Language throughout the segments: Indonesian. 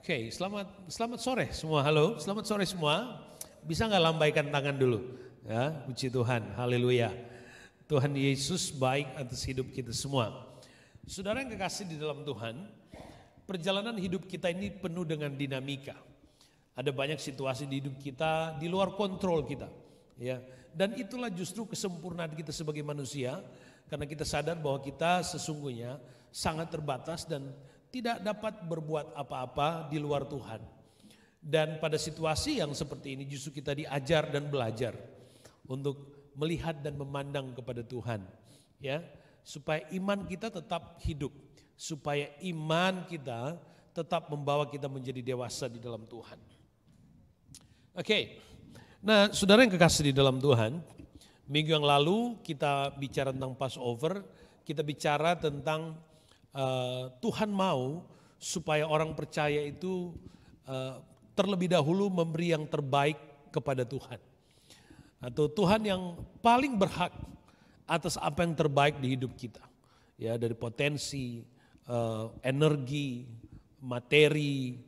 Oke, selamat sore semua. Halo, selamat sore semua. Bisa nggak lambaikan tangan dulu? Ya, puji Tuhan, haleluya. Tuhan Yesus baik atas hidup kita semua. Saudara yang kekasih di dalam Tuhan, perjalanan hidup kita ini penuh dengan dinamika. Ada banyak situasi di hidup kita di luar kontrol kita, ya. Dan itulah justru kesempurnaan kita sebagai manusia, karena kita sadar bahwa kita sesungguhnya sangat terbatas dan tidak dapat berbuat apa-apa di luar Tuhan. Dan pada situasi yang seperti ini justru kita diajar dan belajar untuk melihat dan memandang kepada Tuhan, ya, supaya iman kita tetap hidup, supaya iman kita tetap membawa kita menjadi dewasa di dalam Tuhan. Oke. Nah, saudara yang kekasih di dalam Tuhan, minggu yang lalu kita bicara tentang Passover, kita bicara tentang Tuhan mau supaya orang percaya itu terlebih dahulu memberi yang terbaik kepada Tuhan. Atau Tuhan yang paling berhak atas apa yang terbaik di hidup kita. Ya, dari potensi, energi, materi,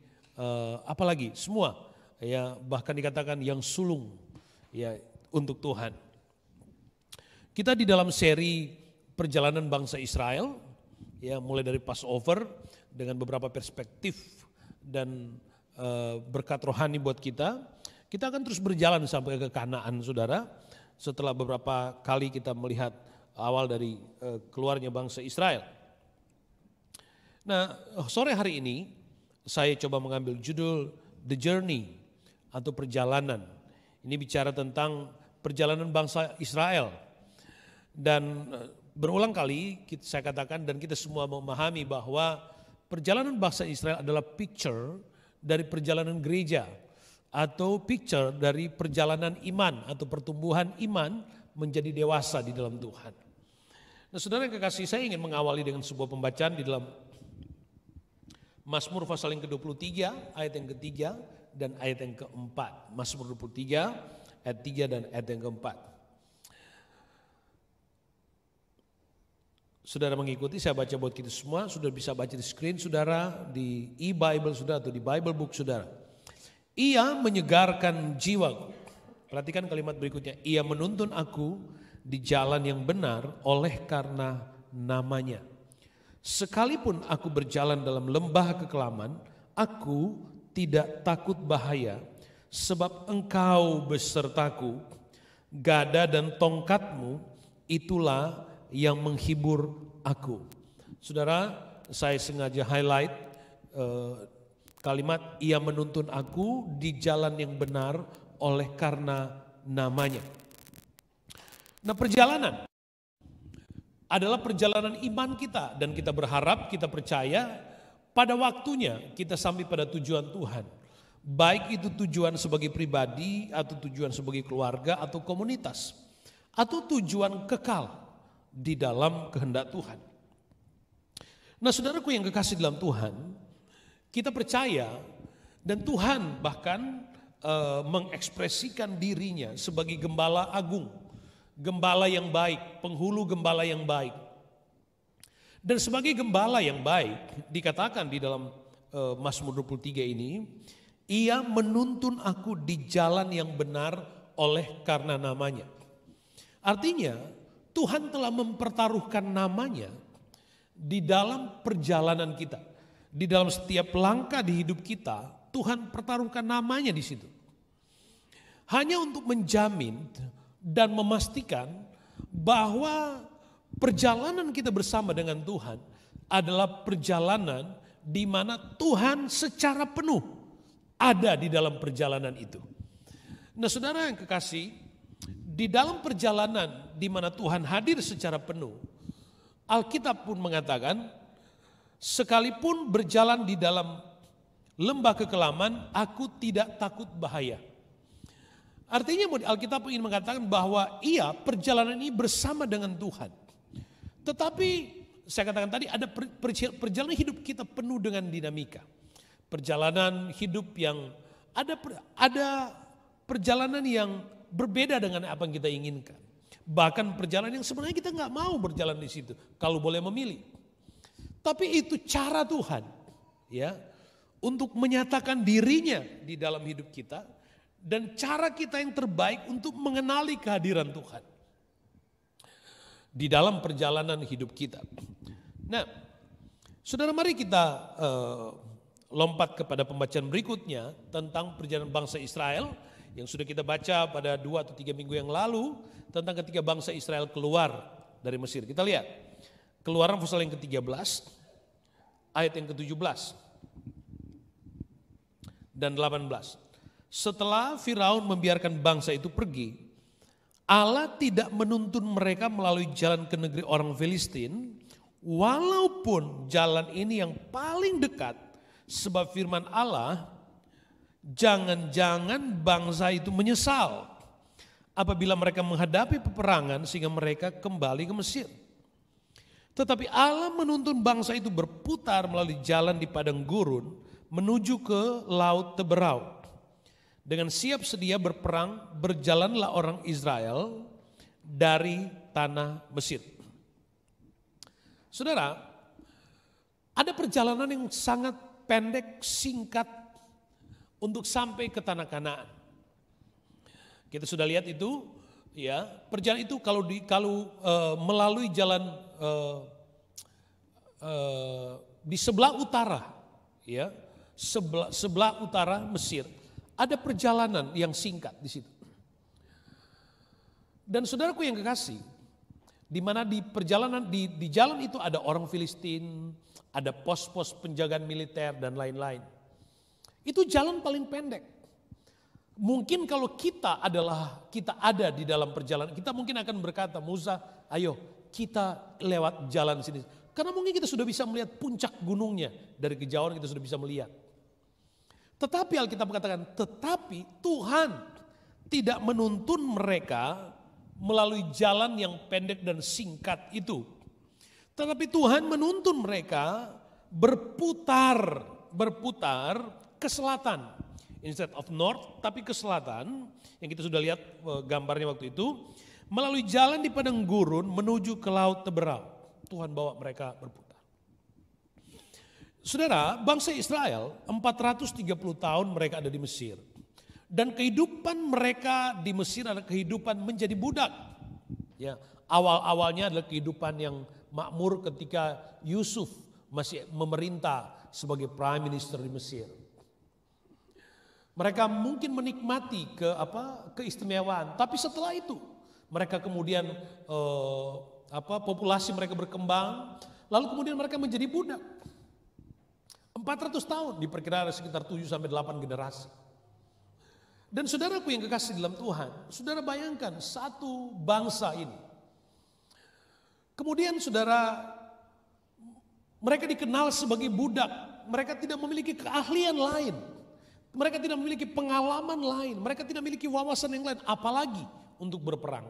apalagi semua. Ya, bahkan dikatakan yang sulung ya untuk Tuhan. Kita di dalam seri perjalanan bangsa Israel, ya, mulai dari Passover dengan beberapa perspektif dan berkat rohani buat kita. Kita akan terus berjalan sampai ke Kanaan, saudara. Setelah beberapa kali kita melihat awal dari keluarnya bangsa Israel. Nah, sore hari ini saya coba mengambil judul The Journey atau perjalanan. Ini bicara tentang perjalanan bangsa Israel. Dan berulang kali saya katakan dan kita semua memahami bahwa perjalanan bangsa Israel adalah picture dari perjalanan gereja atau picture dari perjalanan iman atau pertumbuhan iman menjadi dewasa di dalam Tuhan. Nah, saudara yang kekasih, saya ingin mengawali dengan sebuah pembacaan di dalam Mazmur pasal yang ke-23 ayat yang ketiga dan ayat yang keempat. Mazmur 23 ayat 3 dan ayat yang keempat. Saudara mengikuti, saya baca buat kita semua. Sudah bisa baca di screen saudara, di e-Bible saudara atau di Bible book saudara. Ia menyegarkan jiwaku. Perhatikan kalimat berikutnya. Ia menuntun aku di jalan yang benar oleh karena namanya. Sekalipun aku berjalan dalam lembah kekelaman, aku tidak takut bahaya, sebab engkau besertaku. Gada dan tongkatmu itulah yang menghibur aku. Saudara, saya sengaja highlight kalimat ia menuntun aku di jalan yang benar oleh karena namanya. Nah, perjalanan adalah perjalanan iman kita dan kita berharap, kita percaya pada waktunya kita sampai pada tujuan Tuhan. Baik itu tujuan sebagai pribadi atau tujuan sebagai keluarga atau komunitas atau tujuan kekal di dalam kehendak Tuhan. Nah, saudaraku yang kekasih dalam Tuhan, kita percaya dan Tuhan bahkan mengekspresikan dirinya sebagai gembala agung, gembala yang baik, penghulu gembala yang baik. Dan sebagai gembala yang baik dikatakan di dalam Mazmur 23 ini, ia menuntun aku di jalan yang benar oleh karena namanya. Artinya Tuhan telah mempertaruhkan namanya di dalam perjalanan kita. Di dalam setiap langkah di hidup kita, Tuhan pertaruhkan namanya di situ. Hanya untuk menjamin dan memastikan bahwa perjalanan kita bersama dengan Tuhan adalah perjalanan di mana Tuhan secara penuh ada di dalam perjalanan itu. Nah, saudara yang kekasih, di dalam perjalanan di mana Tuhan hadir secara penuh, Alkitab pun mengatakan, sekalipun berjalan di dalam lembah kekelaman, aku tidak takut bahaya. Artinya Alkitab ingin mengatakan bahwa perjalanan ini bersama dengan Tuhan. Tetapi saya katakan tadi ada perjalanan hidup kita penuh dengan dinamika. Perjalanan hidup yang ada perjalanan yang berbeda dengan apa yang kita inginkan. Bahkan perjalanan yang sebenarnya kita nggak mau berjalan di situ kalau boleh memilih. Tapi itu cara Tuhan, ya, untuk menyatakan dirinya di dalam hidup kita dan cara kita yang terbaik untuk mengenali kehadiran Tuhan di dalam perjalanan hidup kita. Nah, saudara, mari kita lompat kepada pembacaan berikutnya tentang perjalanan bangsa Israel yang sudah kita baca pada 2 atau 3 minggu yang lalu tentang ketika bangsa Israel keluar dari Mesir. Kita lihat Keluaran pasal yang ke-13 ayat yang ke-17 dan 18. Setelah Firaun membiarkan bangsa itu pergi, Allah tidak menuntun mereka melalui jalan ke negeri orang Filistin, walaupun jalan ini yang paling dekat, sebab firman Allah, jangan-jangan bangsa itu menyesal apabila mereka menghadapi peperangan sehingga mereka kembali ke Mesir. Tetapi Allah menuntun bangsa itu berputar melalui jalan di padang gurun menuju ke laut Teberau. Dengan siap sedia berperang, berjalanlah orang Israel dari tanah Mesir. Saudara, ada perjalanan yang sangat pendek, singkat untuk sampai ke tanah Kanaan. Kita sudah lihat itu, ya, perjalanan itu kalau melalui jalan di sebelah utara, ya, sebelah utara Mesir, ada perjalanan yang singkat di situ. Dan saudaraku yang kekasih, di mana di perjalanan di jalan itu ada orang Filistin, ada pos-pos penjagaan militer dan lain-lain. Itu jalan paling pendek. Mungkin kalau kita ada di dalam perjalanan, kita mungkin akan berkata, Musa, ayo kita lewat jalan sini. Karena mungkin kita sudah bisa melihat puncak gunungnya, dari kejauhan kita sudah bisa melihat. Tetapi Alkitab mengatakan, tetapi Tuhan tidak menuntun mereka melalui jalan yang pendek dan singkat itu. Tetapi Tuhan menuntun mereka berputar ke selatan. Instead of north, tapi ke selatan, yang kita sudah lihat gambarnya waktu itu, melalui jalan di padang gurun menuju ke laut Teberau. Tuhan bawa mereka berputar. Saudara, bangsa Israel 430 tahun mereka ada di Mesir. Dan kehidupan mereka di Mesir adalah kehidupan menjadi budak. Ya, awal-awalnya adalah kehidupan yang makmur ketika Yusuf masih memerintah sebagai prime minister di Mesir. Mereka mungkin menikmati keistimewaan, tapi setelah itu mereka kemudian populasi mereka berkembang, lalu kemudian mereka menjadi budak. 400 tahun diperkirakan sekitar 7 sampai 8 generasi. Dan saudaraku yang kekasih dalam Tuhan, saudara bayangkan satu bangsa ini. Kemudian saudara, mereka dikenal sebagai budak, mereka tidak memiliki keahlian lain. Mereka tidak memiliki pengalaman lain, mereka tidak memiliki wawasan yang lain, apalagi untuk berperang.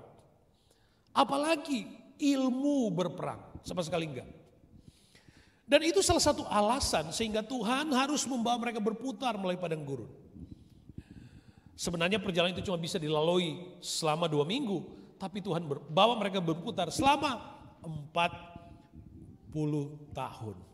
Apalagi ilmu berperang, sama sekali enggak. Dan itu salah satu alasan sehingga Tuhan harus membawa mereka berputar melalui padang gurun. Sebenarnya perjalanan itu cuma bisa dilalui selama 2 minggu, tapi Tuhan bawa mereka berputar selama 40 tahun.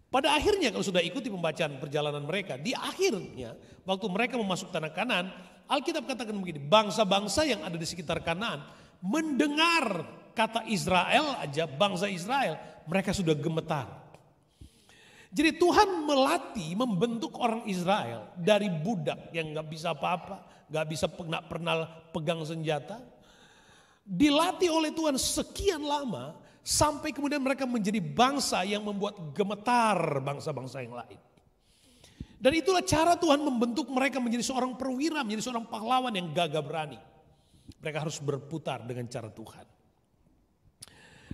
Pada akhirnya kalau sudah ikuti pembacaan perjalanan mereka, di akhirnya waktu mereka memasuki tanah Kanaan, Alkitab katakan begini, bangsa-bangsa yang ada di sekitar Kanaan mendengar kata Israel aja, bangsa Israel, mereka sudah gemetar. Jadi Tuhan melatih, membentuk orang Israel dari budak yang gak bisa apa-apa, gak pernah pegang senjata. Dilatih oleh Tuhan sekian lama, sampai kemudian mereka menjadi bangsa yang membuat gemetar bangsa-bangsa yang lain. Dan itulah cara Tuhan membentuk mereka menjadi seorang perwira, menjadi seorang pahlawan yang gagah berani. Mereka harus berputar dengan cara Tuhan.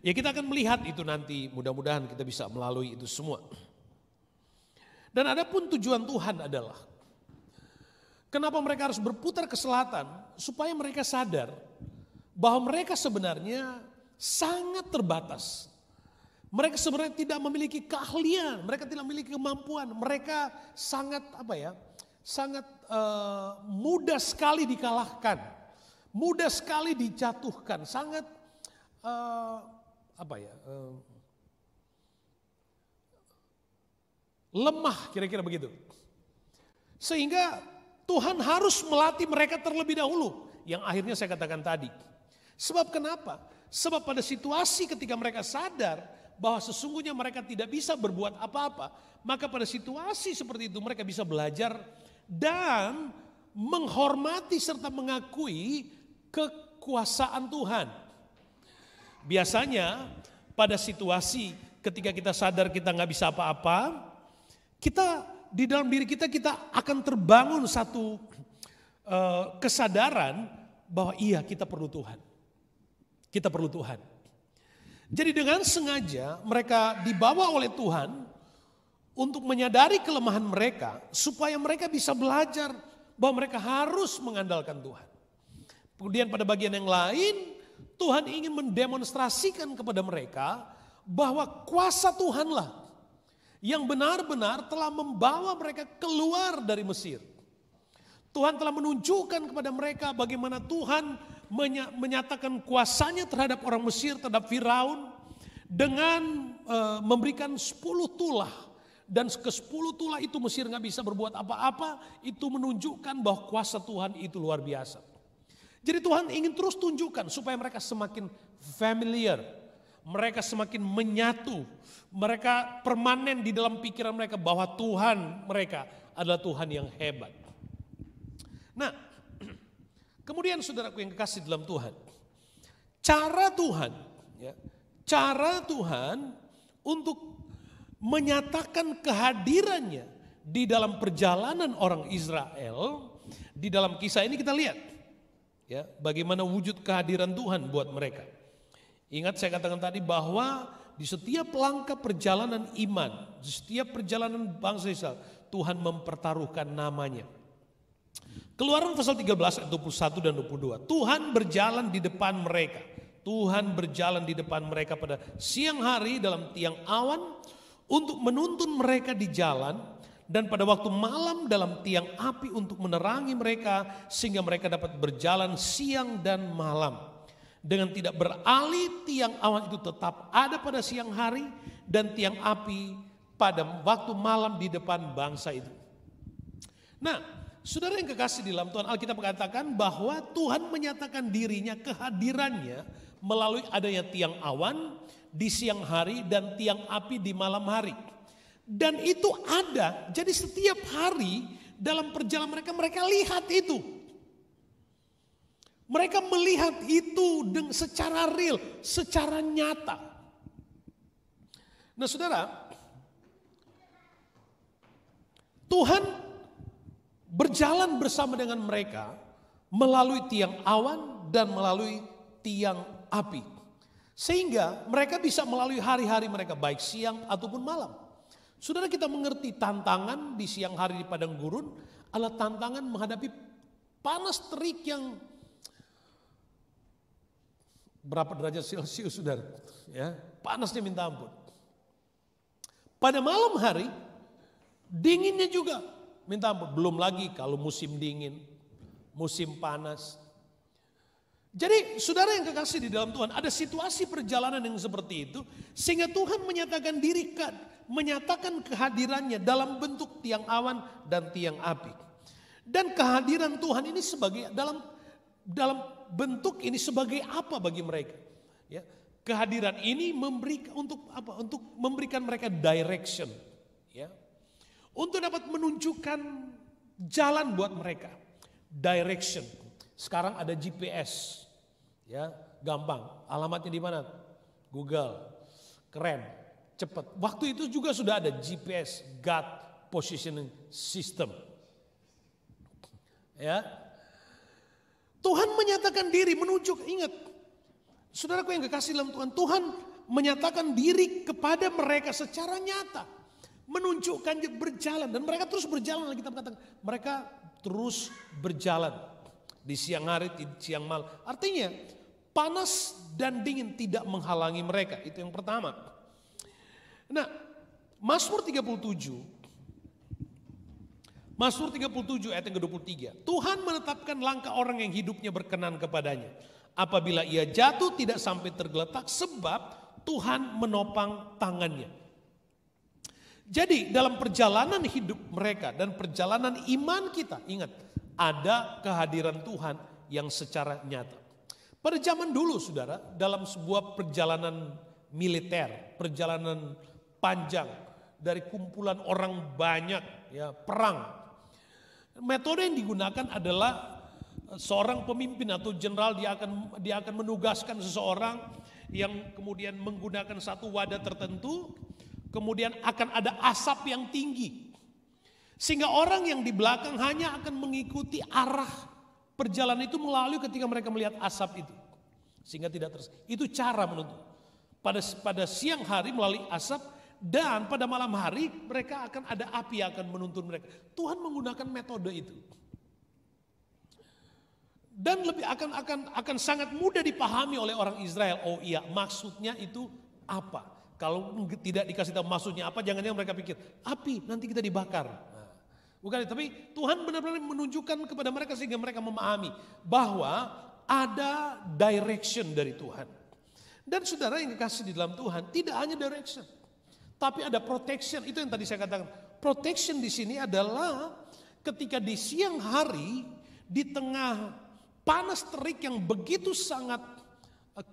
Ya, kita akan melihat itu nanti, mudah-mudahan kita bisa melalui itu semua. Dan adapun tujuan Tuhan adalah, kenapa mereka harus berputar ke selatan, supaya mereka sadar bahwa mereka sebenarnya sangat terbatas. Mereka sebenarnya tidak memiliki keahlian, mereka tidak memiliki kemampuan, mereka sangat mudah sekali dikalahkan, mudah sekali dijatuhkan, sangat lemah, kira-kira begitu. Sehingga Tuhan harus melatih mereka terlebih dahulu, yang akhirnya saya katakan tadi. Sebab kenapa? Sebab pada situasi ketika mereka sadar bahwa sesungguhnya mereka tidak bisa berbuat apa-apa, maka pada situasi seperti itu mereka bisa belajar dan menghormati serta mengakui kekuasaan Tuhan. Biasanya pada situasi ketika kita sadar kita nggak bisa apa-apa, kita di dalam diri kita akan terbangun satu kesadaran bahwa iya kita perlu Tuhan. Kita perlu Tuhan. Jadi dengan sengaja mereka dibawa oleh Tuhan untuk menyadari kelemahan mereka supaya mereka bisa belajar bahwa mereka harus mengandalkan Tuhan. Kemudian pada bagian yang lain Tuhan ingin mendemonstrasikan kepada mereka bahwa kuasa Tuhanlah yang benar-benar telah membawa mereka keluar dari Mesir. Tuhan telah menunjukkan kepada mereka bagaimana Tuhan menyatakan kuasanya terhadap orang Mesir, terhadap Firaun dengan memberikan 10 tulah. Dan ke-10 tulah itu Mesir gak bisa berbuat apa-apa, itu menunjukkan bahwa kuasa Tuhan itu luar biasa. Jadi Tuhan ingin terus tunjukkan supaya mereka semakin familiar, mereka semakin menyatu, mereka permanen di dalam pikiran mereka bahwa Tuhan mereka adalah Tuhan yang hebat. Nah, kemudian saudaraku yang kekasih dalam Tuhan, cara Tuhan untuk menyatakan kehadirannya di dalam perjalanan orang Israel, di dalam kisah ini kita lihat ya bagaimana wujud kehadiran Tuhan buat mereka. Ingat saya katakan tadi bahwa di setiap langkah perjalanan iman, di setiap perjalanan bangsa Israel, Tuhan mempertaruhkan namanya. Keluaran pasal 13 ayat 21 dan 22. Tuhan berjalan di depan mereka. Tuhan berjalan di depan mereka pada siang hari dalam tiang awan untuk menuntun mereka di jalan, dan pada waktu malam dalam tiang api untuk menerangi mereka sehingga mereka dapat berjalan siang dan malam. Dengan tidak beralih tiang awan itu tetap ada pada siang hari dan tiang api pada waktu malam di depan bangsa itu. Nah, saudara yang kekasih di dalam Tuhan, Alkitab mengatakan bahwa Tuhan menyatakan dirinya, kehadirannya melalui adanya tiang awan di siang hari dan tiang api di malam hari. Dan itu ada, jadi setiap hari dalam perjalanan mereka lihat itu. Mereka melihat itu secara real, secara nyata. Nah saudara, Tuhan berjalan bersama dengan mereka melalui tiang awan dan melalui tiang api. Sehingga mereka bisa melalui hari-hari mereka baik siang ataupun malam. Saudara, kita mengerti tantangan di siang hari di padang gurun adalah tantangan menghadapi panas terik yang berapa derajat Celcius saudara? Ya, panasnya minta ampun. Pada malam hari dinginnya juga minta ampun. Belum lagi kalau musim dingin, musim panas. Jadi saudara yang kekasih di dalam Tuhan, ada situasi perjalanan yang seperti itu sehingga Tuhan menyatakan diri, menyatakan kehadirannya dalam bentuk tiang awan dan tiang api. Dan kehadiran Tuhan ini sebagai dalam bentuk ini sebagai apa bagi mereka? Ya, kehadiran ini memberikan untuk apa? Untuk memberikan mereka direction, ya. Untuk dapat menunjukkan jalan buat mereka. Direction. Sekarang ada GPS. Ya, gampang. Alamatnya di mana? Google. Keren, cepat. Waktu itu juga sudah ada GPS, God Positioning System. Ya. Tuhan menyatakan diri, menunjuk, ingat. Saudaraku yang kekasih dalam Tuhan, Tuhan menyatakan diri kepada mereka secara nyata. Menunjukkan berjalan, dan mereka terus berjalan. Kita katakan mereka terus berjalan di siang hari, di siang malam. Artinya panas dan dingin tidak menghalangi mereka. Itu yang pertama. Nah, Mazmur 37 ayat yang ke-23. Tuhan menetapkan langkah orang yang hidupnya berkenan kepadanya. Apabila ia jatuh tidak sampai tergeletak sebab Tuhan menopang tangannya. Jadi dalam perjalanan hidup mereka dan perjalanan iman kita, ingat, ada kehadiran Tuhan yang secara nyata. Pada zaman dulu saudara, dalam sebuah perjalanan militer, perjalanan panjang dari kumpulan orang banyak, ya, perang. Metode yang digunakan adalah seorang pemimpin atau jenderal dia akan menugaskan seseorang yang kemudian menggunakan satu wadah tertentu, kemudian akan ada asap yang tinggi. Sehingga orang yang di belakang hanya akan mengikuti arah perjalanan itu melalui ketika mereka melihat asap itu. Sehingga tidak itu cara menuntun. Pada siang hari melalui asap, dan pada malam hari mereka akan ada api yang akan menuntun mereka. Tuhan menggunakan metode itu. Dan lebih akan sangat mudah dipahami oleh orang Israel. Oh iya, maksudnya itu apa? Kalau tidak dikasih tahu maksudnya apa, jangan-jangan mereka pikir api nanti kita dibakar. Nah, bukan, tapi Tuhan benar-benar menunjukkan kepada mereka sehingga mereka memahami bahwa ada direction dari Tuhan. Dan saudara yang dikasih di dalam Tuhan tidak hanya direction, tapi ada protection. Itu yang tadi saya katakan. Protection di sini adalah ketika di siang hari di tengah panas terik yang begitu sangat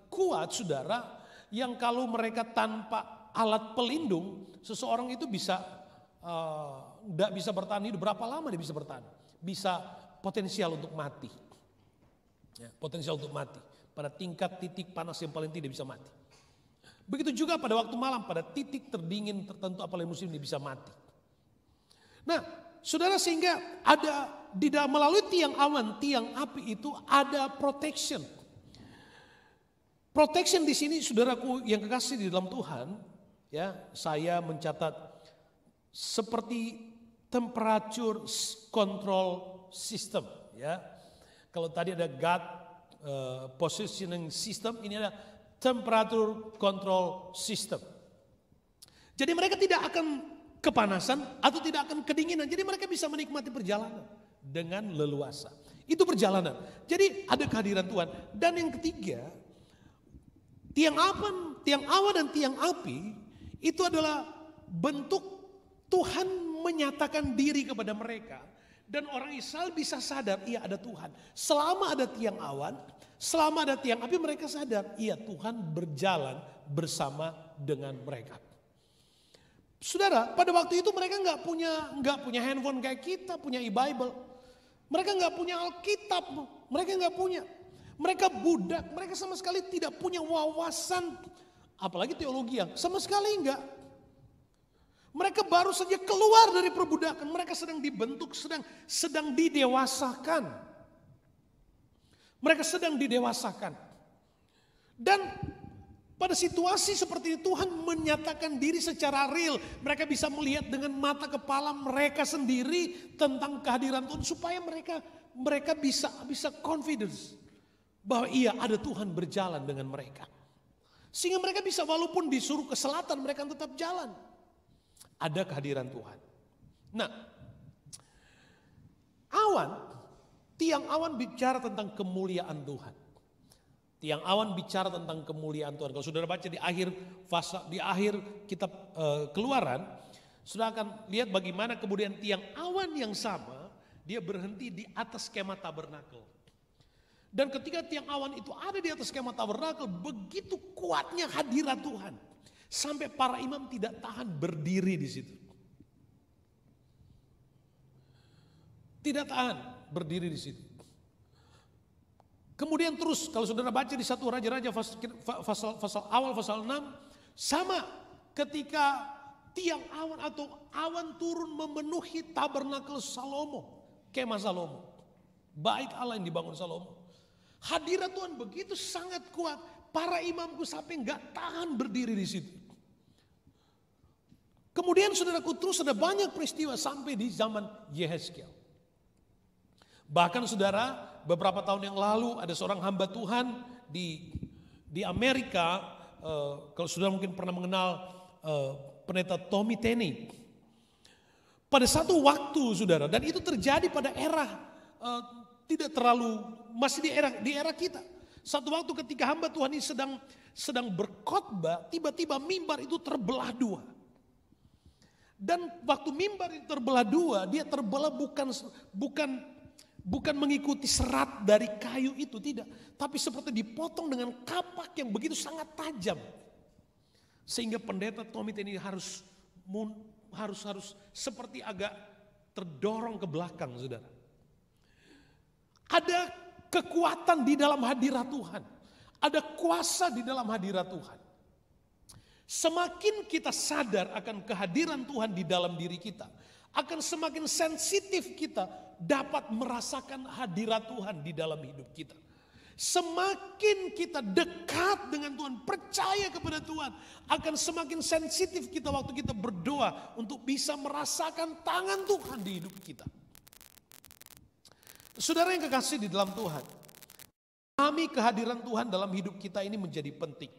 kuat, saudara, yang kalau mereka tanpa alat pelindung, seseorang itu bisa tidak bisa bertahan hidup. Berapa lama dia bisa bertahan? Bisa potensial untuk mati. Ya, potensial untuk mati. Pada tingkat titik panas yang paling tidak bisa mati. Begitu juga pada waktu malam, pada titik terdingin tertentu apalagi musim ini bisa mati. Nah, saudara, sehingga ada melalui tiang awan, tiang api itu ada protection. Protection di sini, saudaraku yang kekasih di dalam Tuhan, ya, saya mencatat seperti temperature control system, ya. Kalau tadi ada God positioning system, ini ada temperature control system. Jadi mereka tidak akan kepanasan atau tidak akan kedinginan. Jadi mereka bisa menikmati perjalanan dengan leluasa. Itu perjalanan. Jadi ada kehadiran Tuhan. Dan yang ketiga, tiang awan dan tiang api itu adalah bentuk Tuhan menyatakan diri kepada mereka. Dan orang Israel bisa sadar, iya ada Tuhan. Selama ada tiang awan, selama ada tiang api, mereka sadar, iya Tuhan berjalan bersama dengan mereka. Saudara, pada waktu itu mereka nggak punya handphone kayak kita, punya e-Bible. Mereka nggak punya Alkitab, mereka nggak punya. Mereka budak, mereka sama sekali tidak punya wawasan, apalagi teologi yang sama sekali enggak. Mereka baru saja keluar dari perbudakan, mereka sedang dibentuk, sedang didewasakan. Mereka sedang didewasakan. Dan pada situasi seperti ini Tuhan menyatakan diri secara real. Mereka bisa melihat dengan mata kepala mereka sendiri tentang kehadiran Tuhan supaya mereka bisa confidence bahwa iya ada Tuhan berjalan dengan mereka. Sehingga mereka bisa walaupun disuruh ke selatan mereka tetap jalan. Ada kehadiran Tuhan. Nah, tiang awan bicara tentang kemuliaan Tuhan. Tiang awan bicara tentang kemuliaan Tuhan. Kalau saudara baca di akhir kitab Keluaran, saudara akan lihat bagaimana kemudian tiang awan yang sama, dia berhenti di atas kemah tabernakel. Dan ketika tiang awan itu ada di atas kemah tabernakel, begitu kuatnya hadirat Tuhan. Sampai para imam tidak tahan berdiri di situ. Tidak tahan berdiri di situ. Kemudian terus kalau saudara baca di 1 Raja-Raja pasal 6. Sama ketika tiang awan atau awan turun memenuhi tabernakel Salomo. Kemah Salomo. Bait Allah yang dibangun Salomo. Hadirat Tuhan begitu sangat kuat. Para imamku sampai gak tahan berdiri di situ. Kemudian saudaraku terus ada banyak peristiwa sampai di zaman Yehezkiel. Bahkan saudara beberapa tahun yang lalu ada seorang hamba Tuhan di Amerika. Kalau saudara mungkin pernah mengenal pendeta Tommy Tenney. Pada satu waktu saudara, dan itu terjadi pada era tidak terlalu, masih di era kita. Satu waktu ketika hamba Tuhan ini sedang berkhotbah, tiba-tiba mimbar itu terbelah dua. Dan waktu mimbar itu terbelah dua, dia terbelah bukan mengikuti serat dari kayu itu, tidak. Tapi seperti dipotong dengan kapak yang begitu sangat tajam. Sehingga pendeta Tommy ini harus seperti agak terdorong ke belakang, saudara. Ada kekuatan di dalam hadirat Tuhan. Ada kuasa di dalam hadirat Tuhan. Semakin kita sadar akan kehadiran Tuhan di dalam diri kita, akan semakin sensitif kita dapat merasakan hadirat Tuhan di dalam hidup kita. Semakin kita dekat dengan Tuhan, percaya kepada Tuhan, akan semakin sensitif kita waktu kita berdoa untuk bisa merasakan tangan Tuhan di hidup kita. Saudara yang kekasih di dalam Tuhan, memahami kehadiran Tuhan dalam hidup kita ini menjadi penting.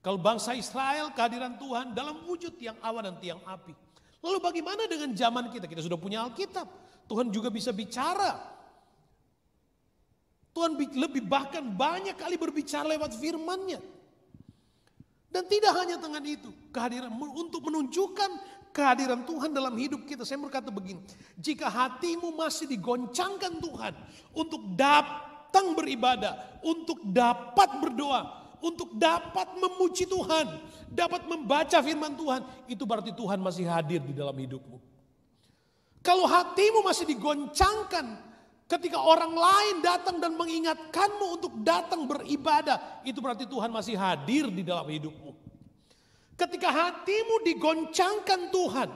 Kalau bangsa Israel, kehadiran Tuhan dalam wujud tiang awan dan tiang api. Lalu bagaimana dengan zaman kita? Kita sudah punya Alkitab. Tuhan juga bisa bicara. Tuhan lebih bahkan banyak kali berbicara lewat firman-Nya. Dan tidak hanya dengan itu, kehadiran untuk menunjukkan kehadiran Tuhan dalam hidup kita. Saya berkata begini, jika hatimu masih digoncangkan Tuhan untuk datang beribadah, untuk dapat berdoa, untuk dapat memuji Tuhan, dapat membaca firman Tuhan, itu berarti Tuhan masih hadir di dalam hidupmu. Kalau hatimu masih digoncangkan ketika orang lain datang dan mengingatkanmu untuk datang beribadah, itu berarti Tuhan masih hadir di dalam hidupmu. Ketika hatimu digoncangkan Tuhan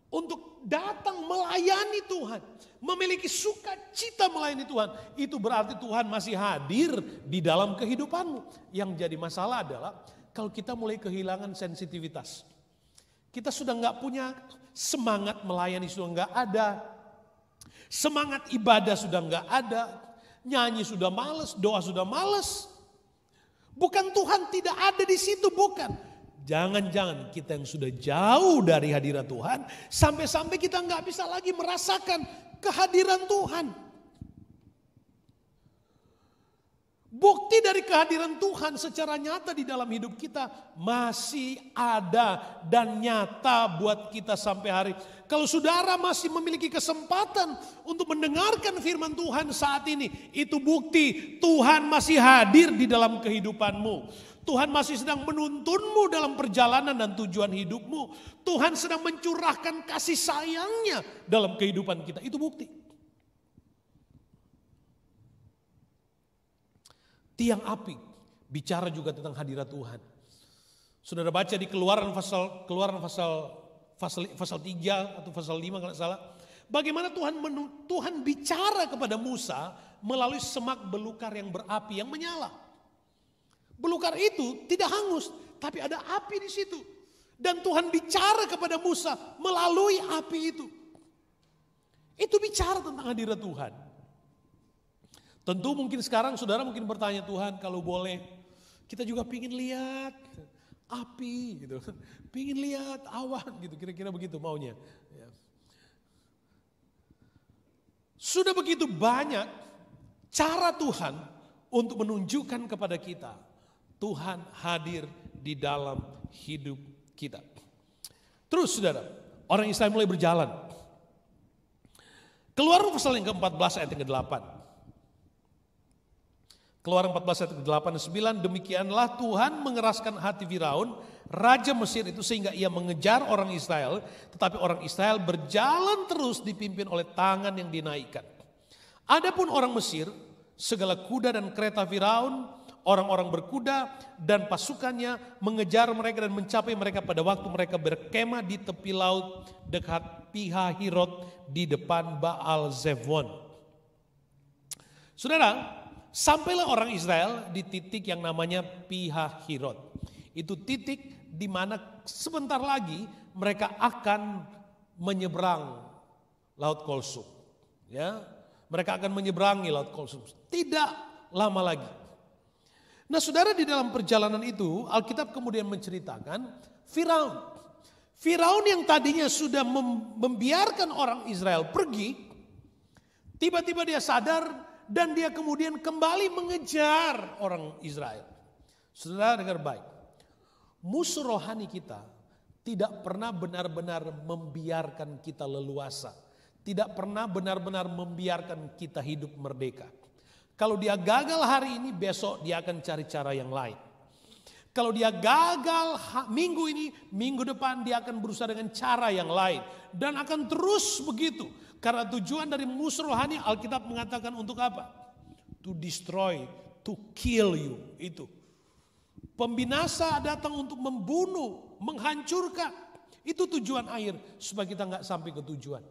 untuk datang melayani Tuhan, memiliki sukacita melayani Tuhan, itu berarti Tuhan masih hadir di dalam kehidupanmu. Yang jadi masalah adalah kalau kita mulai kehilangan sensitivitas. Kita sudah nggak punya semangat melayani, sudah nggak ada. Semangat ibadah sudah nggak ada. Nyanyi sudah males, doa sudah males. Bukan Tuhan tidak ada di situ, bukan. Jangan-jangan kita yang sudah jauh dari hadirat Tuhan, sampai-sampai kita nggak bisa lagi merasakan kehadiran Tuhan. Bukti dari kehadiran Tuhan secara nyata di dalam hidup kita masih ada dan nyata buat kita sampai hari. Kalau saudara masih memiliki kesempatan untuk mendengarkan firman Tuhan saat ini, itu bukti Tuhan masih hadir di dalam kehidupanmu. Tuhan masih sedang menuntunmu dalam perjalanan dan tujuan hidupmu. Tuhan sedang mencurahkan kasih sayangnya dalam kehidupan kita. Itu bukti. Tiang api bicara juga tentang hadirat Tuhan. Saudara baca di Keluaran pasal 3 atau pasal 5 kalau tidak salah. Bagaimana Tuhan bicara kepada Musa melalui semak belukar yang berapi yang menyala. Belukar itu tidak hangus, tapi ada api di situ. Dan Tuhan bicara kepada Musa melalui api itu. Itu bicara tentang hadirat Tuhan. Tentu mungkin sekarang saudara mungkin bertanya, Tuhan kalau boleh kita juga pingin lihat api gitu. Pingin lihat awan gitu, kira-kira begitu maunya. Ya. Sudah begitu banyak cara Tuhan untuk menunjukkan kepada kita Tuhan hadir di dalam hidup kita. Terus saudara, orang Israel mulai berjalan. Keluaran pasal yang ke-14 ayat yang ke-8. Keluaran 14 ayat ke-8 dan 9, demikianlah Tuhan mengeraskan hati Firaun, raja Mesir itu, sehingga ia mengejar orang Israel, tetapi orang Israel berjalan terus dipimpin oleh tangan yang dinaikkan. Adapun orang Mesir, segala kuda dan kereta Firaun, orang-orang berkuda dan pasukannya mengejar mereka dan mencapai mereka pada waktu mereka berkemah di tepi laut dekat Pihahirot di depan Baal Zefon. Saudara, sampailah orang Israel di titik yang namanya Pihahirot. Itu titik di mana sebentar lagi mereka akan menyeberang Laut Kulsum. Ya, mereka akan menyeberangi Laut Kulsum. Tidak lama lagi. Nah saudara, di dalam perjalanan itu Alkitab kemudian menceritakan Firaun. Firaun yang tadinya sudah membiarkan orang Israel pergi, tiba-tiba dia sadar dan dia kemudian kembali mengejar orang Israel. Saudara dengar baik, musuh rohani kita tidak pernah benar-benar membiarkan kita leluasa. Tidak pernah benar-benar membiarkan kita hidup merdeka. Kalau dia gagal hari ini, besok dia akan cari cara yang lain. Kalau dia gagal minggu ini, minggu depan dia akan berusaha dengan cara yang lain. Dan akan terus begitu. Karena tujuan dari musuh rohani, Alkitab mengatakan untuk apa? To destroy, to kill you. Itu. Pembinasa datang untuk membunuh, menghancurkan. Itu tujuan akhir supaya kita nggak sampai ke tujuan.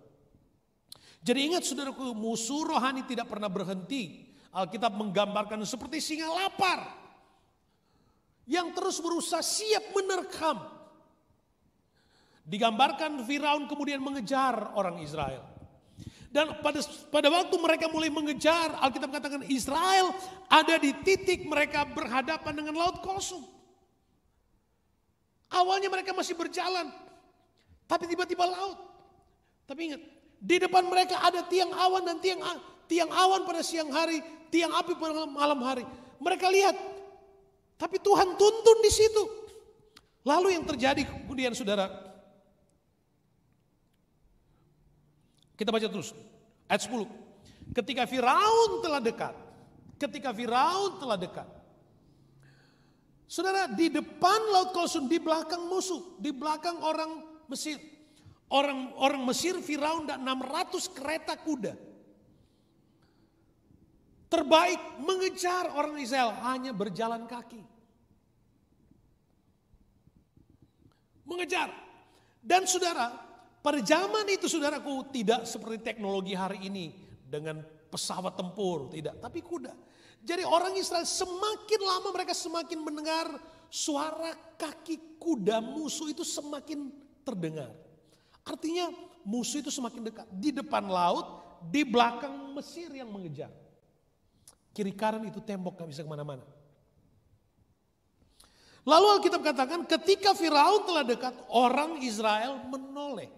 Jadi ingat saudaraku, musuh rohani tidak pernah berhenti. Alkitab menggambarkan seperti singa lapar yang terus berusaha siap menerkam. Digambarkan Firaun kemudian mengejar orang Israel. Dan pada waktu mereka mulai mengejar, Alkitab katakan Israel ada di titik mereka berhadapan dengan laut kosong. Awalnya mereka masih berjalan, tapi tiba-tiba laut. Tapi ingat, di depan mereka ada tiang awan dan tiang awan pada siang hari, tiang api pada malam hari. Mereka lihat, tapi Tuhan tuntun di situ. Lalu yang terjadi kemudian saudara, kita baca terus, ayat 10. Ketika Firaun telah dekat. Saudara, di depan laut kosong, di belakang musuh, di belakang orang Mesir. Orang Mesir, Firaun dan 600 kereta kuda. Terbaik mengejar orang Israel hanya berjalan kaki. Mengejar. Dan saudara, pada zaman itu saudaraku tidak seperti teknologi hari ini dengan pesawat tempur, tidak, tapi kuda. Jadi orang Israel semakin lama mereka semakin mendengar suara kaki kuda musuh itu semakin terdengar. Artinya musuh itu semakin dekat. Di depan laut, di belakang Mesir yang mengejar. Kiri kanan itu tembok, gak bisa kemana-mana. Lalu Alkitab katakan ketika Firaun telah dekat, orang Israel menoleh.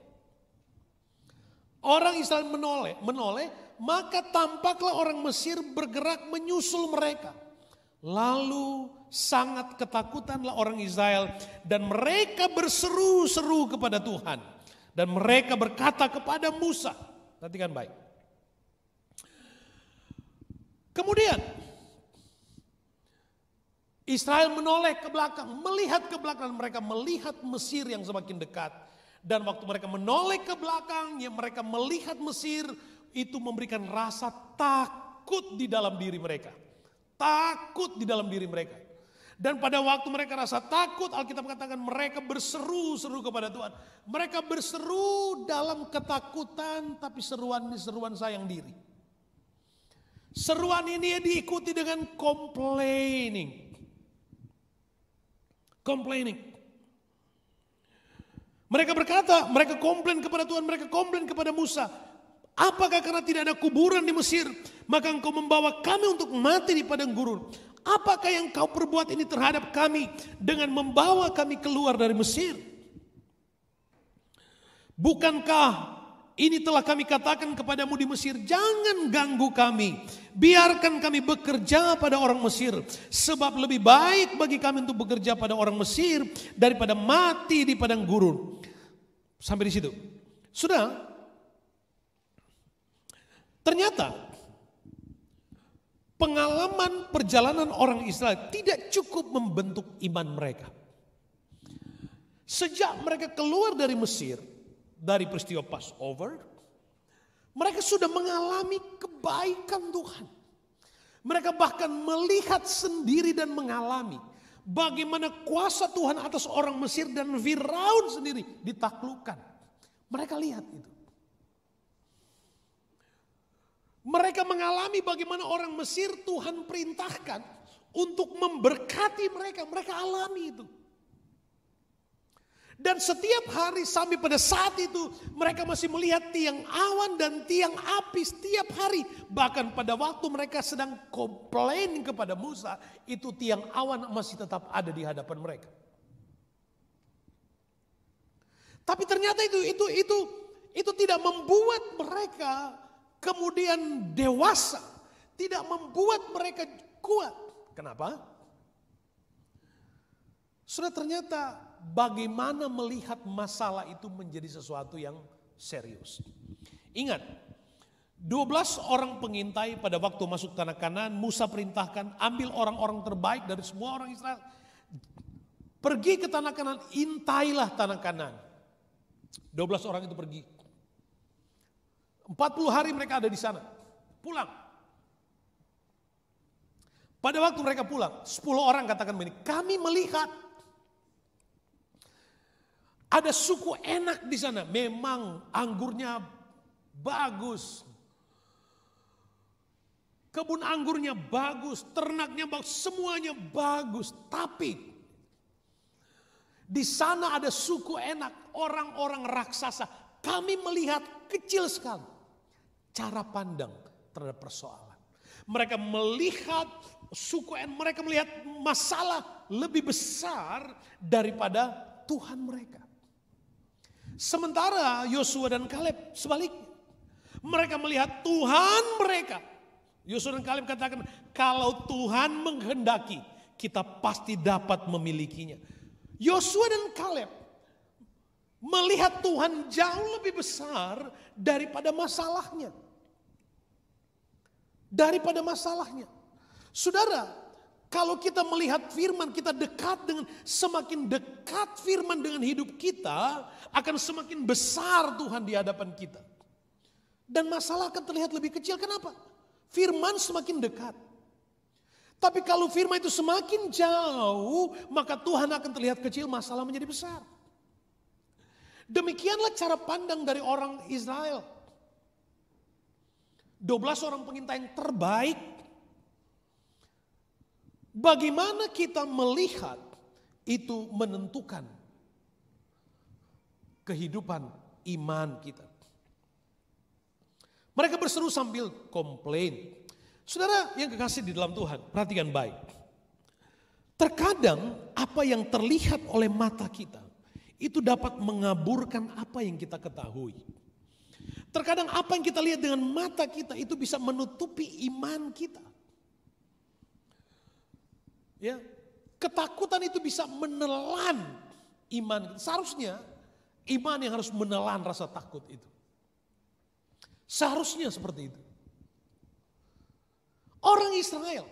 Orang Israel menoleh, maka tampaklah orang Mesir bergerak menyusul mereka. Lalu sangat ketakutanlah orang Israel dan mereka berseru-seru kepada Tuhan. Dan mereka berkata kepada Musa, perhatikan baik. Kemudian Israel menoleh ke belakang, melihat ke belakang, mereka melihat Mesir yang semakin dekat. Dan waktu mereka menoleh ke belakang, yang mereka melihat Mesir, itu memberikan rasa takut di dalam diri mereka. Takut di dalam diri mereka. Dan pada waktu mereka rasa takut, Alkitab katakan mereka berseru-seru kepada Tuhan. Mereka berseru dalam ketakutan, tapi seruan ini seruan sayang diri. Seruan ini diikuti dengan complaining. Mereka berkata, mereka komplain kepada Tuhan, mereka komplain kepada Musa. Apakah karena tidak ada kuburan di Mesir, maka engkau membawa kami untuk mati di padang gurun? Apakah yang kau perbuat ini terhadap kami dengan membawa kami keluar dari Mesir? Bukankah ini telah kami katakan kepadamu di Mesir, jangan ganggu kami, biarkan kami bekerja pada orang Mesir, sebab lebih baik bagi kami untuk bekerja pada orang Mesir daripada mati di padang gurun. Sampai di situ. Sudah. Ternyata pengalaman perjalanan orang Israel tidak cukup membentuk iman mereka. Sejak mereka keluar dari Mesir, dari peristiwa Passover, mereka sudah mengalami kebaikan Tuhan. Mereka bahkan melihat sendiri dan mengalami bagaimana kuasa Tuhan atas orang Mesir dan Firaun sendiri ditaklukkan. Mereka lihat itu. Mereka mengalami bagaimana orang Mesir Tuhan perintahkan untuk memberkati mereka. Mereka alami itu. Dan setiap hari sampai pada saat itu mereka masih melihat tiang awan dan tiang api setiap hari. Bahkan pada waktu mereka sedang komplain kepada Musa, itu tiang awan masih tetap ada di hadapan mereka. Tapi ternyata itu tidak membuat mereka kemudian dewasa, tidak membuat mereka kuat. Kenapa? Sudah ternyata bagaimana melihat masalah itu menjadi sesuatu yang serius. Ingat, 12 orang pengintai pada waktu masuk tanah Kanaan, Musa perintahkan ambil orang-orang terbaik dari semua orang Israel. Pergi ke tanah Kanaan, intailah tanah Kanaan. 12 orang itu pergi. 40 hari mereka ada di sana, pulang. Pada waktu mereka pulang, 10 orang katakan begini, kami melihat ada suku enak di sana. Memang anggurnya bagus, kebun anggurnya bagus, ternaknya bagus, semuanya bagus. Tapi di sana ada suku enak, orang-orang raksasa. Kami melihat kecil sekali cara pandang terhadap persoalan. Mereka melihat suku enak, mereka melihat masalah lebih besar daripada Tuhan mereka. Sementara Yosua dan Kaleb sebaliknya. Mereka melihat Tuhan mereka. Yosua dan Kaleb katakan, kalau Tuhan menghendaki, kita pasti dapat memilikinya. Yosua dan Kaleb melihat Tuhan jauh lebih besar daripada masalahnya. Saudara, kalau kita melihat firman, kita dekat dengan, semakin dekat firman dengan hidup kita, akan semakin besar Tuhan di hadapan kita. Dan masalah akan terlihat lebih kecil. Kenapa? Firman semakin dekat. Tapi kalau firman itu semakin jauh, maka Tuhan akan terlihat kecil, masalah menjadi besar. Demikianlah cara pandang dari orang Israel. 12 orang pengintai yang terbaik. Bagaimana kita melihat itu menentukan kehidupan iman kita. Mereka berseru sambil komplain. Saudara yang kekasih di dalam Tuhan, perhatikan baik. Terkadang apa yang terlihat oleh mata kita itu dapat mengaburkan apa yang kita ketahui. Terkadang apa yang kita lihat dengan mata kita itu bisa menutupi iman kita. Ya, ketakutan itu bisa menelan iman kita. Seharusnya iman yang harus menelan rasa takut itu. Seharusnya seperti itu. Orang Israel,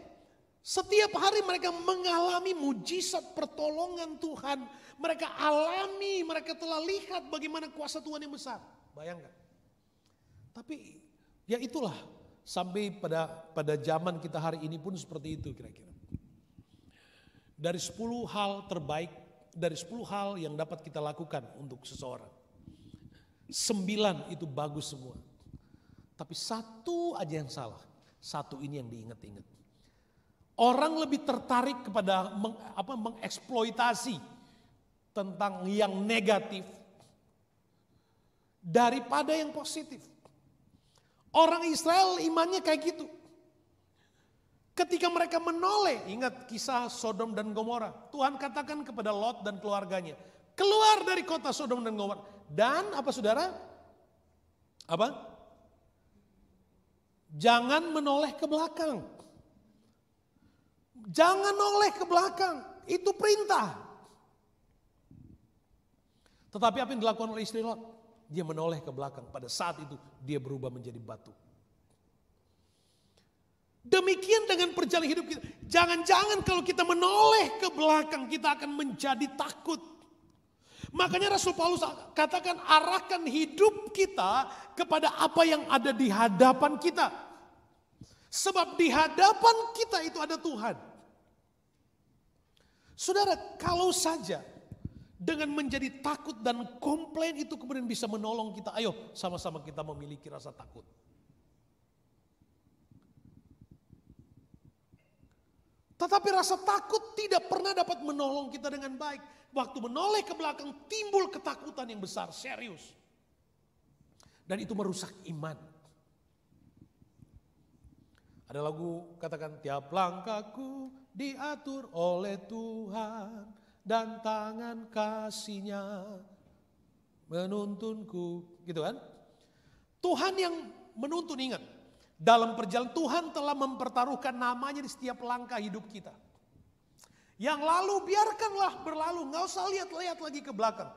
setiap hari mereka mengalami mujizat pertolongan Tuhan. Mereka alami, mereka telah lihat bagaimana kuasa Tuhan yang besar. Bayangkan. Tapi ya itulah, sampai pada zaman kita hari ini pun seperti itu kira-kira. Dari 10 hal terbaik, dari 10 hal yang dapat kita lakukan untuk seseorang, 9 itu bagus semua. Tapi 1 aja yang salah, 1 ini yang diingat-ingat. Orang lebih tertarik kepada mengeksploitasi tentang yang negatif daripada yang positif. Orang Israel imannya kayak gitu. Ketika mereka menoleh, ingat kisah Sodom dan Gomora. Tuhan katakan kepada Lot dan keluarganya, keluar dari kota Sodom dan Gomora. Dan apa saudara? Apa? Jangan menoleh ke belakang. Jangan noleh ke belakang. Itu perintah. Tetapi apa yang dilakukan oleh istri Lot? Dia menoleh ke belakang. Pada saat itu dia berubah menjadi batu. Demikian dengan perjalanan hidup kita. Jangan-jangan kalau kita menoleh ke belakang kita akan menjadi takut. Makanya Rasul Paulus katakan arahkan hidup kita kepada apa yang ada di hadapan kita. Sebab di hadapan kita itu ada Tuhan. Saudara, kalau saja dengan menjadi takut dan komplain itu kemudian bisa menolong kita. Ayo sama-sama kita memiliki rasa takut. Tetapi rasa takut tidak pernah dapat menolong kita dengan baik. Waktu menoleh ke belakang timbul ketakutan yang besar, serius. Dan itu merusak iman. Ada lagu katakan, tiap langkahku diatur oleh Tuhan dan tangan kasih-Nya menuntunku. Gitu kan? Tuhan yang menuntun, ingat. Dalam perjalanan Tuhan telah mempertaruhkan namanya di setiap langkah hidup kita. Yang lalu biarkanlah berlalu, nggak usah lihat-lihat lagi ke belakang.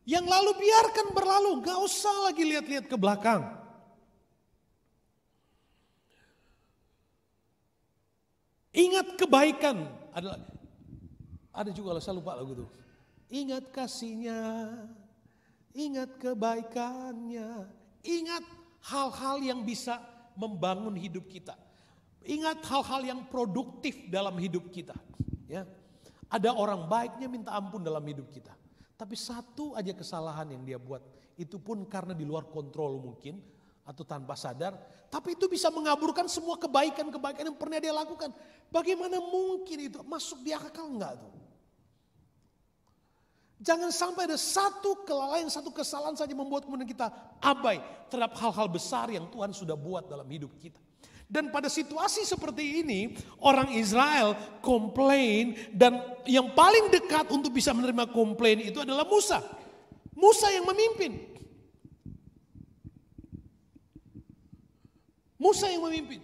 Yang lalu biarkan berlalu, nggak usah lagi lihat-lihat ke belakang. Ingat kebaikan. Ada juga, saya lupa lagu itu. Ingat kasihnya, ingat kebaikannya, ingat hal-hal yang bisa membangun hidup kita. Ingat hal-hal yang produktif dalam hidup kita. Ya, ada orang baiknya minta ampun dalam hidup kita. Tapi satu aja kesalahan yang dia buat, itu pun karena di luar kontrol mungkin, atau tanpa sadar. Tapi itu bisa mengaburkan semua kebaikan-kebaikan yang pernah dia lakukan. Bagaimana mungkin itu masuk di akal enggak tuh? Jangan sampai ada satu kelalaian, satu kesalahan saja membuat kemudian kita abai terhadap hal-hal besar yang Tuhan sudah buat dalam hidup kita. Dan pada situasi seperti ini, orang Israel komplain, dan yang paling dekat untuk bisa menerima komplain itu adalah Musa. Musa yang memimpin. Musa yang memimpin.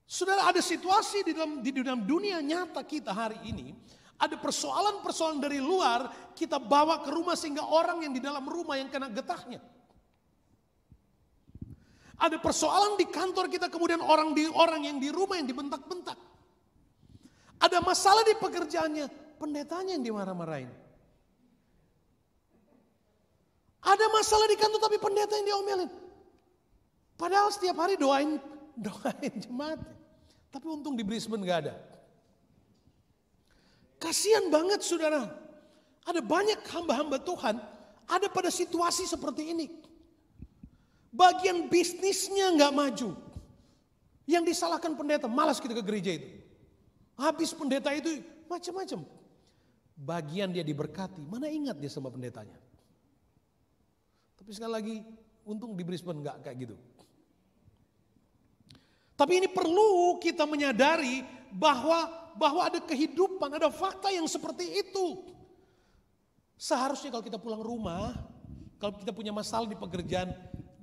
Saudara, ada situasi di dalam dunia nyata kita hari ini, ada persoalan-persoalan dari luar kita bawa ke rumah sehingga orang yang di dalam rumah yang kena getahnya. Ada persoalan di kantor kita, kemudian orang yang di rumah yang dibentak-bentak. Ada masalah di pekerjaannya, pendetanya yang dimarah-marahin. Ada masalah di kantor tapi pendeta yang diomelin. Padahal setiap hari doain jemaat. Tapi untung di Brisbane gak ada. Kasihan banget saudara. Ada banyak hamba-hamba Tuhan ada pada situasi seperti ini. Bagian bisnisnya gak maju. Yang disalahkan pendeta, malas kita ke gereja itu. Habis pendeta itu macam-macam. Bagian dia diberkati, mana ingat dia sama pendetanya. Tapi sekali lagi, untung di Brisbane gak kayak gitu. Tapi ini perlu kita menyadari bahwa ada kehidupan, ada fakta yang seperti itu. Seharusnya kalau kita pulang rumah, kalau kita punya masalah di pekerjaan,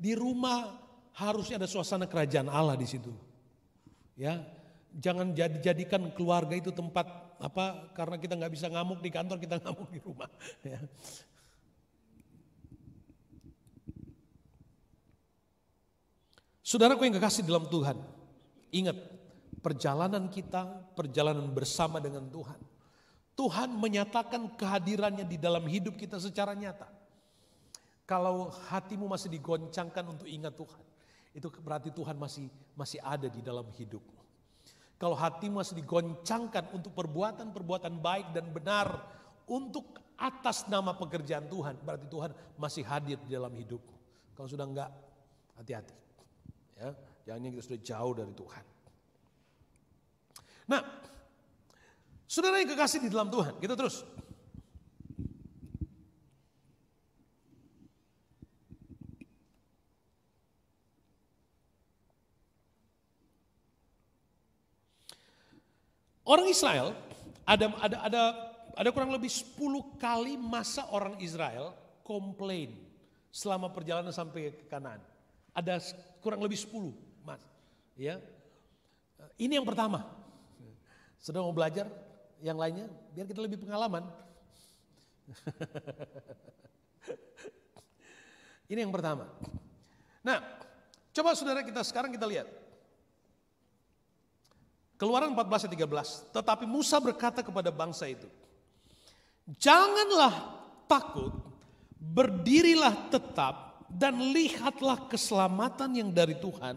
di rumah harusnya ada suasana kerajaan Allah di situ. Ya, jangan jadikan keluarga itu tempat apa? Karena kita nggak bisa ngamuk di kantor, kita ngamuk di rumah. Ya. Saudaraku yang kekasih dalam Tuhan, ingat perjalanan kita, perjalanan bersama dengan Tuhan. Tuhan menyatakan kehadirannya di dalam hidup kita secara nyata. Kalau hatimu masih digoncangkan untuk ingat Tuhan, itu berarti Tuhan masih ada di dalam hidupmu. Kalau hatimu masih digoncangkan untuk perbuatan-perbuatan baik dan benar untuk atas nama pekerjaan Tuhan, berarti Tuhan masih hadir di dalam hidupmu. Kalau sudah enggak, hati-hati. Ya, jangan kita sudah jauh dari Tuhan. Nah, saudara yang kekasih di dalam Tuhan, kita terus. Orang Israel ada kurang lebih 10 kali masa orang Israel komplain selama perjalanan sampai ke Kanaan. Ada kurang lebih 10 mas. Ya. Ini yang pertama. Sudah mau belajar yang lainnya biar kita lebih pengalaman. Ini yang pertama. Nah, coba saudara sekarang kita lihat. Keluaran 14:13. Tetapi Musa berkata kepada bangsa itu, janganlah takut, berdirilah tetap dan lihatlah keselamatan yang dari Tuhan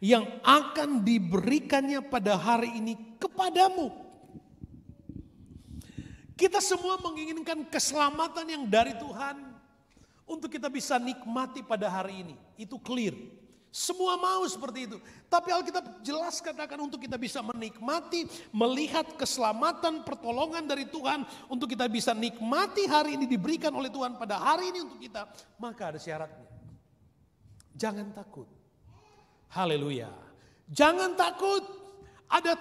yang akan diberikannya pada hari ini kepadamu. Kita semua menginginkan keselamatan yang dari Tuhan untuk kita bisa nikmati pada hari ini. Itu clear. Semua mau seperti itu. Tapi Alkitab jelas katakan untuk kita bisa menikmati, melihat keselamatan, pertolongan dari Tuhan, untuk kita bisa nikmati hari ini diberikan oleh Tuhan pada hari ini untuk kita, maka ada syaratnya. Jangan takut. Haleluya. Jangan takut. Ada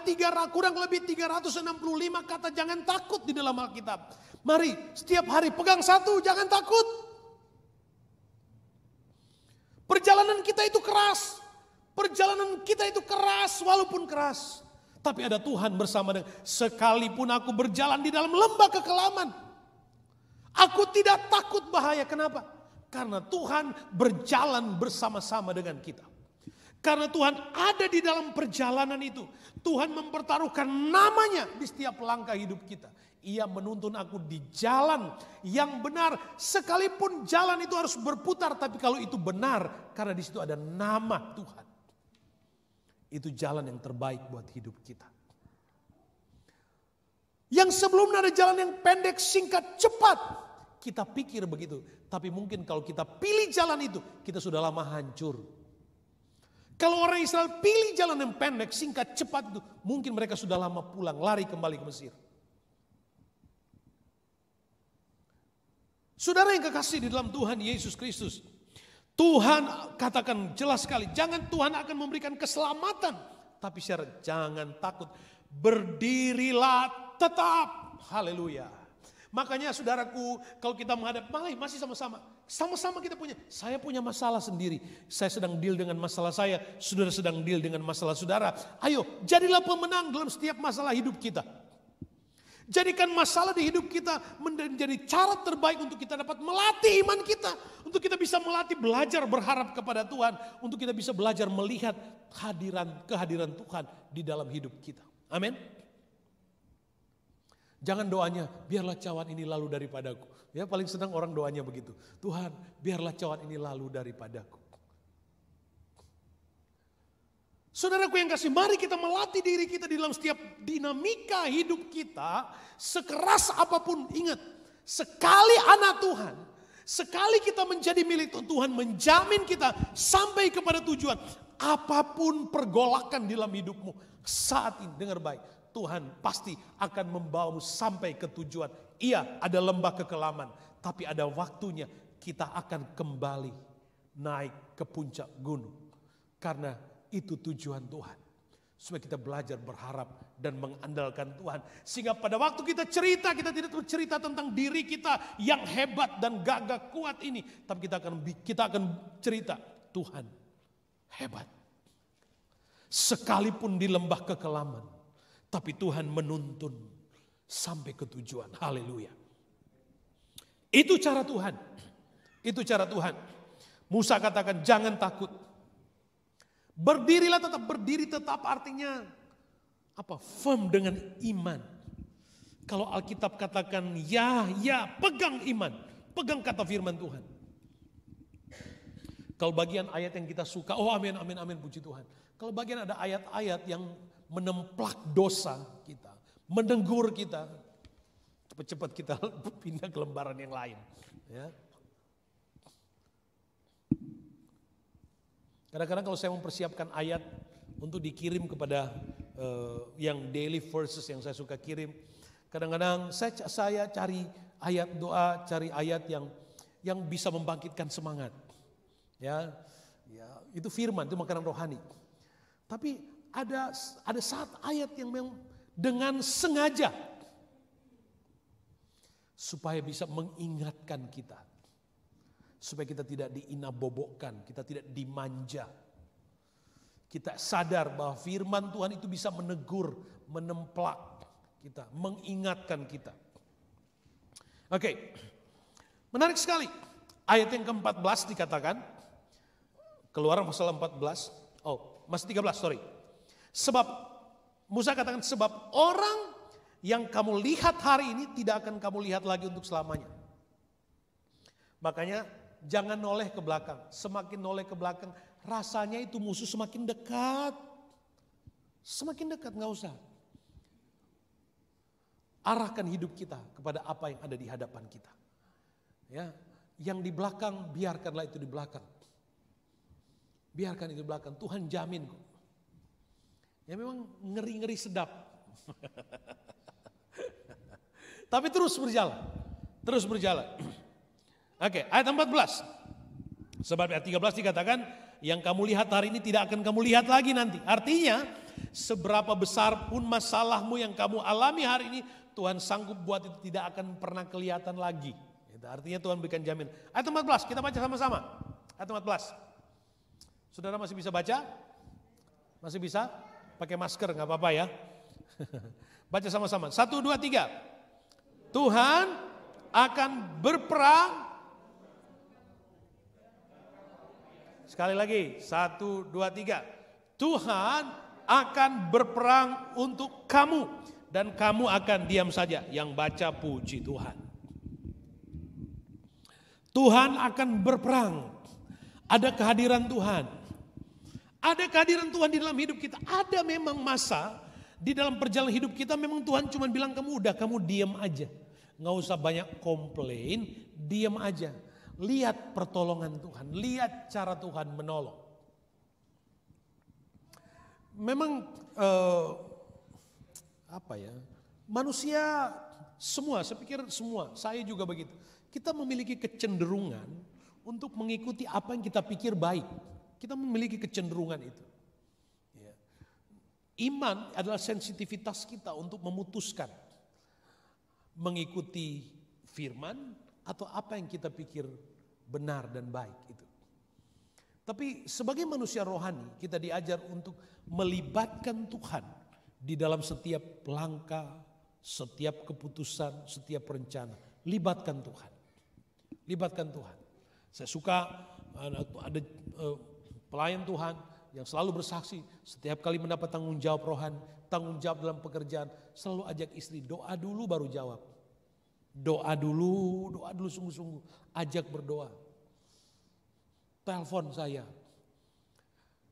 kurang lebih 365 kata jangan takut di dalam Alkitab. Mari setiap hari pegang satu, jangan takut. Perjalanan kita itu keras. Perjalanan kita itu keras walaupun keras. Tapi ada Tuhan bersama dengan, sekalipun aku berjalan di dalam lembah kekelaman, aku tidak takut bahaya. Kenapa? Karena Tuhan berjalan bersama-sama dengan kita. Karena Tuhan ada di dalam perjalanan itu. Tuhan mempertaruhkan namanya di setiap langkah hidup kita. Ia menuntun aku di jalan yang benar. Sekalipun jalan itu harus berputar, tapi kalau itu benar, karena di situ ada nama Tuhan. Itu jalan yang terbaik buat hidup kita. Yang sebelumnya ada jalan yang pendek, singkat, cepat. Kita pikir begitu. Tapi mungkin kalau kita pilih jalan itu, kita sudah lama hancur. Kalau orang Israel pilih jalan yang pendek, singkat, cepat itu, mungkin mereka sudah lama pulang, lari kembali ke Mesir. Saudara yang kekasih di dalam Tuhan Yesus Kristus, Tuhan katakan jelas sekali, jangan Tuhan akan memberikan keselamatan, tapi syarat jangan takut, berdirilah tetap. Haleluya. Makanya saudaraku, kalau kita menghadap, masih sama-sama kita punya. Saya punya masalah sendiri. Saya sedang deal dengan masalah saya. Saudara sedang deal dengan masalah saudara. Ayo, jadilah pemenang dalam setiap masalah hidup kita. Jadikan masalah di hidup kita menjadi cara terbaik untuk kita dapat melatih iman kita. Untuk kita bisa melatih belajar berharap kepada Tuhan. Untuk kita bisa belajar melihat kehadiran Tuhan di dalam hidup kita. Amin. Jangan doanya, biarlah cawan ini lalu daripadaku. Ya, paling senang orang doanya begitu. Tuhan, biarlah cawan ini lalu daripadaku. Saudaraku yang kasih, mari kita melatih diri kita di dalam setiap dinamika hidup kita. Sekeras apapun, ingat, sekali anak Tuhan, sekali kita menjadi milik Tuhan, menjamin kita sampai kepada tujuan. Apapun pergolakan di dalam hidupmu saat ini, dengar baik. Tuhan pasti akan membawamu sampai ke tujuan. Iya, ada lembah kekelaman, tapi ada waktunya kita akan kembali naik ke puncak gunung. Karena itu tujuan Tuhan. Supaya kita belajar berharap dan mengandalkan Tuhan. Sehingga pada waktu kita cerita, kita tidak bercerita tentang diri kita yang hebat dan gagah kuat ini. Tapi kita akan cerita, Tuhan hebat. Sekalipun di lembah kekelaman, tapi Tuhan menuntun sampai ke tujuan. Haleluya. Itu cara Tuhan. Itu cara Tuhan. Musa katakan jangan takut. Berdirilah tetap. Berdiri tetap artinya apa? Firm dengan iman. Kalau Alkitab katakan ya, pegang iman. Pegang kata firman Tuhan. Kalau bagian ayat yang kita suka, oh amin, puji Tuhan. Kalau bagian ada ayat-ayat yang menemplak dosa kita, menegur kita, cepat-cepat kita pindah ke lembaran yang lain. Ya. Kadang-kadang kalau saya mempersiapkan ayat untuk dikirim kepada yang daily verses yang saya suka kirim, kadang-kadang saya cari ayat doa, cari ayat yang bisa membangkitkan semangat. Ya, itu firman, itu makanan rohani. Tapi ada saat ayat yang memang dengan sengaja supaya bisa mengingatkan kita, supaya kita tidak diinabobokkan, kita tidak dimanja. Kita sadar bahwa firman Tuhan itu bisa menegur, menemplak kita, mengingatkan kita. Oke, menarik sekali. Ayat yang ke-14 dikatakan, Keluaran pasal 14, masih 13, sorry. Sebab Musa katakan, sebab orang yang kamu lihat hari ini tidak akan kamu lihat lagi untuk selamanya. Makanya jangan noleh ke belakang. Semakin noleh ke belakang, rasanya itu musuh semakin dekat. Semakin dekat, gak usah. Arahkan hidup kita kepada apa yang ada di hadapan kita. Ya, yang di belakang biarkanlah itu di belakang. Biarkan itu di belakang. Tuhan jamin kok. Ya memang ngeri-ngeri sedap. Tapi terus berjalan. Terus berjalan. Oke, ayat 14. Sebab ayat 13 dikatakan, yang kamu lihat hari ini tidak akan kamu lihat lagi nanti. Artinya, seberapa besar pun masalahmu yang kamu alami hari ini, Tuhan sanggup buat itu tidak akan pernah kelihatan lagi. Artinya Tuhan berikan jamin. Ayat 14, kita baca sama-sama. Ayat 14. Saudara masih bisa baca? Masih bisa? Pakai masker, gak apa-apa ya. Baca sama-sama. 1, 2, 3. Tuhan akan berperang. Sekali lagi. 1, 2, 3. Tuhan akan berperang untuk kamu. Dan kamu akan diam saja. Yang baca puji Tuhan. Tuhan akan berperang. Ada kehadiran Tuhan. Ada kehadiran Tuhan di dalam hidup kita. Ada memang masa di dalam perjalanan hidup kita memang Tuhan cuma bilang kamu diam aja. Nggak usah banyak komplain, diam aja. Lihat pertolongan Tuhan, lihat cara Tuhan menolong. Memang manusia semua, saya pikir semua, saya juga begitu. Kita memiliki kecenderungan untuk mengikuti apa yang kita pikir baik. Kita memiliki kecenderungan itu. Iman adalah sensitivitas kita untuk memutuskan mengikuti firman atau apa yang kita pikir benar dan baik itu. Tapi sebagai manusia rohani kita diajar untuk melibatkan Tuhan di dalam setiap langkah, setiap keputusan, setiap rencana. Libatkan Tuhan. Libatkan Tuhan. Saya suka ada pelayan Tuhan yang selalu bersaksi setiap kali mendapat tanggung jawab rohani, tanggung jawab dalam pekerjaan, selalu ajak istri doa dulu baru jawab. Doa dulu sungguh-sungguh, ajak berdoa. Telepon saya,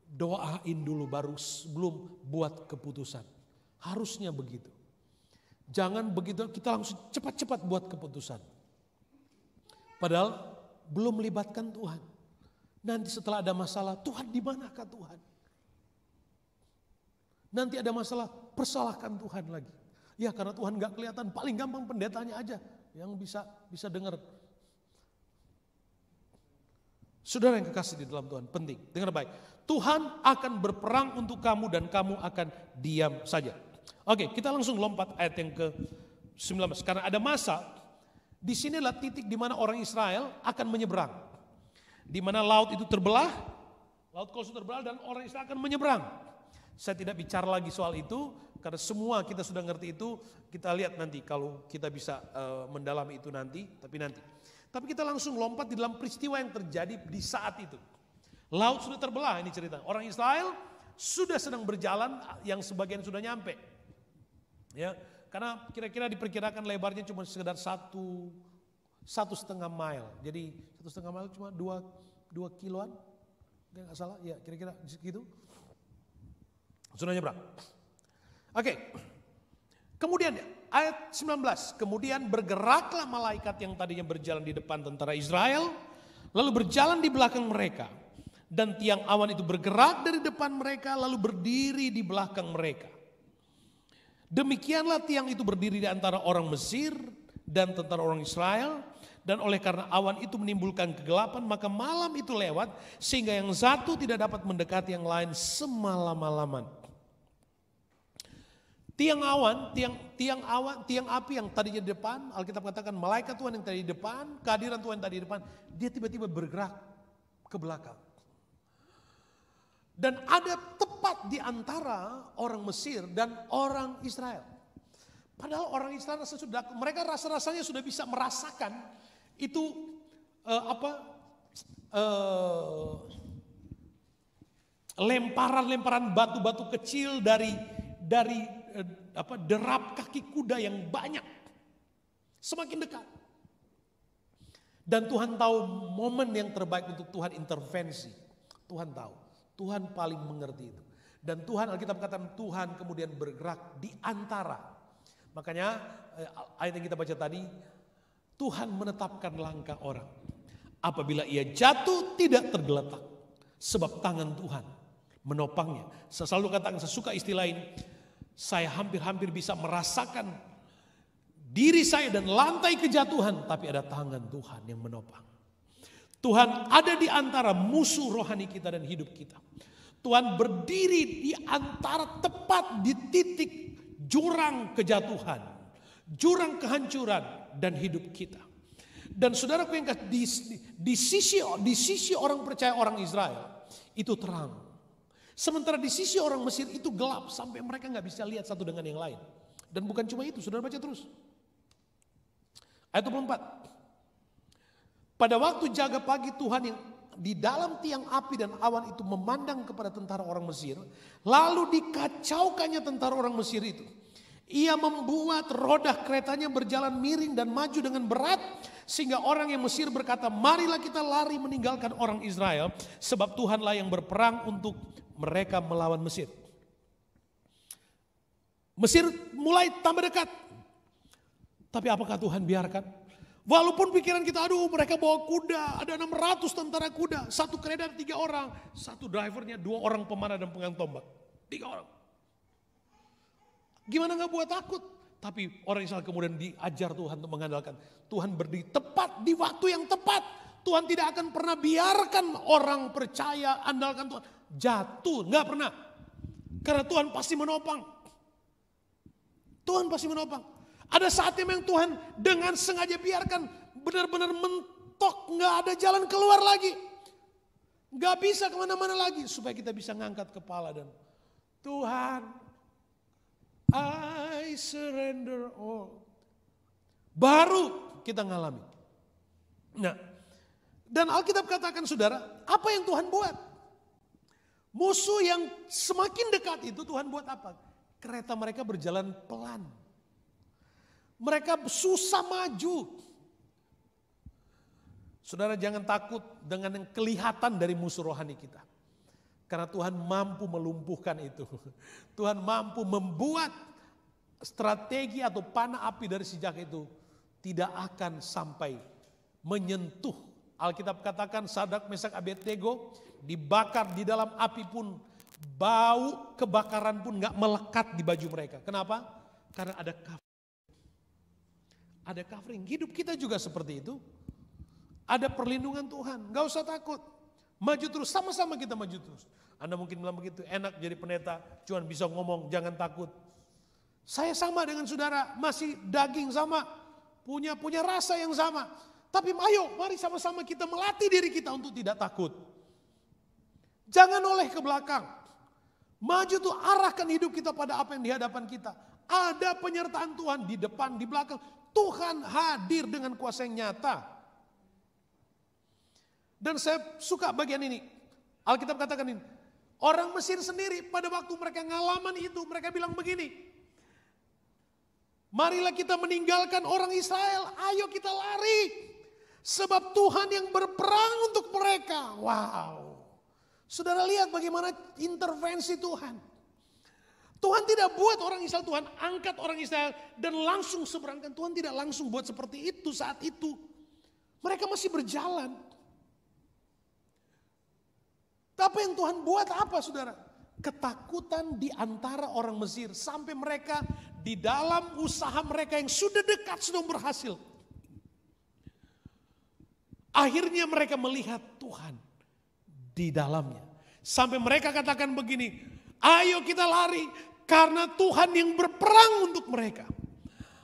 doain dulu baru sebelum buat keputusan. Harusnya begitu. Jangan begitu kita langsung cepat-cepat buat keputusan. Padahal belum melibatkan Tuhan. Nanti setelah ada masalah, Tuhan di manakah Tuhan? Nanti ada masalah, persalahkan Tuhan lagi. Ya karena Tuhan gak kelihatan, paling gampang pendetanya aja yang bisa dengar. Saudara yang kekasih di dalam Tuhan, penting, dengar baik. Tuhan akan berperang untuk kamu dan kamu akan diam saja. Oke, kita langsung lompat ayat yang ke-19. Karena ada masa, disinilah titik di mana orang Israel akan menyeberang. Di mana laut itu terbelah, laut Kos terbelah dan orang Israel akan menyeberang. Saya tidak bicara lagi soal itu, karena semua kita sudah ngerti itu, kita lihat nanti kalau kita bisa mendalami itu nanti, Tapi kita langsung lompat di dalam peristiwa yang terjadi di saat itu. Laut sudah terbelah, ini cerita. Orang Israel sudah sedang berjalan, yang sebagian sudah nyampe. Ya, karena kira-kira diperkirakan lebarnya cuma sekedar 1,5 mile. Jadi 1,5 mile cuma 2 kiloan. Nggak salah, ya kira-kira gitu. Sudah nyebrang. Oke. Kemudian ayat 19. Kemudian bergeraklah malaikat yang tadinya berjalan di depan tentara Israel. Lalu berjalan di belakang mereka. Dan tiang awan itu bergerak dari depan mereka lalu berdiri di belakang mereka. Demikianlah tiang itu berdiri di antara orang Mesir dan tentara orang Israel. Dan oleh karena awan itu menimbulkan kegelapan, maka malam itu lewat sehingga yang satu tidak dapat mendekati yang lain semalam-malaman. Tiang api yang tadinya di depan, Alkitab katakan malaikat Tuhan yang tadi di depan, kehadiran Tuhan yang tadi di depan, dia tiba-tiba bergerak ke belakang. Dan ada tepat di antara orang Mesir dan orang Israel. Padahal orang Israel mereka rasa-rasanya sudah bisa merasakan itu lemparan-lemparan batu-batu kecil dari derap kaki kuda yang banyak. Semakin dekat. Dan Tuhan tahu momen yang terbaik untuk Tuhan intervensi. Tuhan tahu. Tuhan paling mengerti itu. Dan Tuhan, Alkitab katakan Tuhan kemudian bergerak di antara. Makanya ayat yang kita baca tadi, Tuhan menetapkan langkah orang. Apabila ia jatuh tidak tergeletak. Sebab tangan Tuhan menopangnya. Saya selalu katakan, saya suka istilah ini. Saya hampir-hampir bisa merasakan diri saya dan lantai kejatuhan. Tapi ada tangan Tuhan yang menopang. Tuhan ada di antara musuh rohani kita dan hidup kita. Tuhan berdiri di antara tepat di titik jurang kejatuhan. Jurang kehancuran dan hidup kita. Dan saudaraku yang di sisi orang percaya orang Israel itu terang. Sementara di sisi orang Mesir itu gelap sampai mereka nggak bisa lihat satu dengan yang lain. Dan bukan cuma itu, saudara baca terus. Ayat 24. Pada waktu jaga pagi Tuhan yang di dalam tiang api dan awan itu memandang kepada tentara orang Mesir. Lalu dikacaukannya tentara orang Mesir itu. Ia membuat roda keretanya berjalan miring dan maju dengan berat. Sehingga orang yang Mesir berkata, marilah kita lari meninggalkan orang Israel. Sebab Tuhanlah yang berperang untuk mereka melawan Mesir. Mesir mulai tambah dekat. Tapi apakah Tuhan biarkan? Walaupun pikiran kita, aduh mereka bawa kuda, ada 600 tentara kuda. Satu kereta 3 orang, satu drivernya 2 orang pemanah dan pegang tombak. 3 orang. Gimana gak buat takut? Tapi orang Israel kemudian diajar Tuhan untuk mengandalkan. Tuhan berdiri tepat di waktu yang tepat. Tuhan tidak akan pernah biarkan orang percaya andalkan Tuhan jatuh, gak pernah. Karena Tuhan pasti menopang. Tuhan pasti menopang. Ada saatnya memang Tuhan dengan sengaja biarkan benar-benar mentok, gak ada jalan keluar lagi. Gak bisa kemana-mana lagi supaya kita bisa ngangkat kepala dan Tuhan, I surrender all. Baru kita ngalami. Nah, dan Alkitab katakan saudara, apa yang Tuhan buat? Musuh yang semakin dekat itu Tuhan buat apa? Kereta mereka berjalan pelan. Mereka susah maju. Saudara jangan takut dengan yang kelihatan dari musuh rohani kita. Karena Tuhan mampu melumpuhkan itu. Tuhan mampu membuat strategi atau panah api dari si jahat itu tidak akan sampai menyentuh. Alkitab katakan Sadrak, Mesak, Abednego dibakar di dalam api pun bau kebakaran pun gak melekat di baju mereka. Kenapa? Karena ada covering. Ada covering. Hidup kita juga seperti itu. Ada perlindungan Tuhan. Gak usah takut. Maju terus. Sama-sama kita maju terus. Anda mungkin bilang begitu. Enak jadi pendeta. Cuman bisa ngomong. Jangan takut. Saya sama dengan saudara. Masih daging sama. Punya rasa yang sama. Tapi ayo mari sama-sama kita melatih diri kita untuk tidak takut. Jangan oleh ke belakang. Maju tuh arahkan hidup kita pada apa yang di hadapan kita. Ada penyertaan Tuhan di depan, di belakang. Tuhan hadir dengan kuasa yang nyata. Dan saya suka bagian ini. Alkitab katakan ini. Orang Mesir sendiri pada waktu mereka ngalaman itu, mereka bilang begini. Marilah kita meninggalkan orang Israel, ayo kita lari. Sebab Tuhan yang berperang untuk mereka. Wow. Saudara lihat bagaimana intervensi Tuhan. Tuhan tidak buat orang Israel, Tuhan angkat orang Israel dan langsung seberangkan. Tuhan tidak langsung buat seperti itu saat itu. Mereka masih berjalan. Tapi yang Tuhan buat apa saudara? Ketakutan di antara orang Mesir. Sampai mereka di dalam usaha mereka yang sudah dekat, sudah berhasil. Akhirnya mereka melihat Tuhan di dalamnya. Sampai mereka katakan begini, ayo kita lari karena Tuhan yang berperang untuk mereka.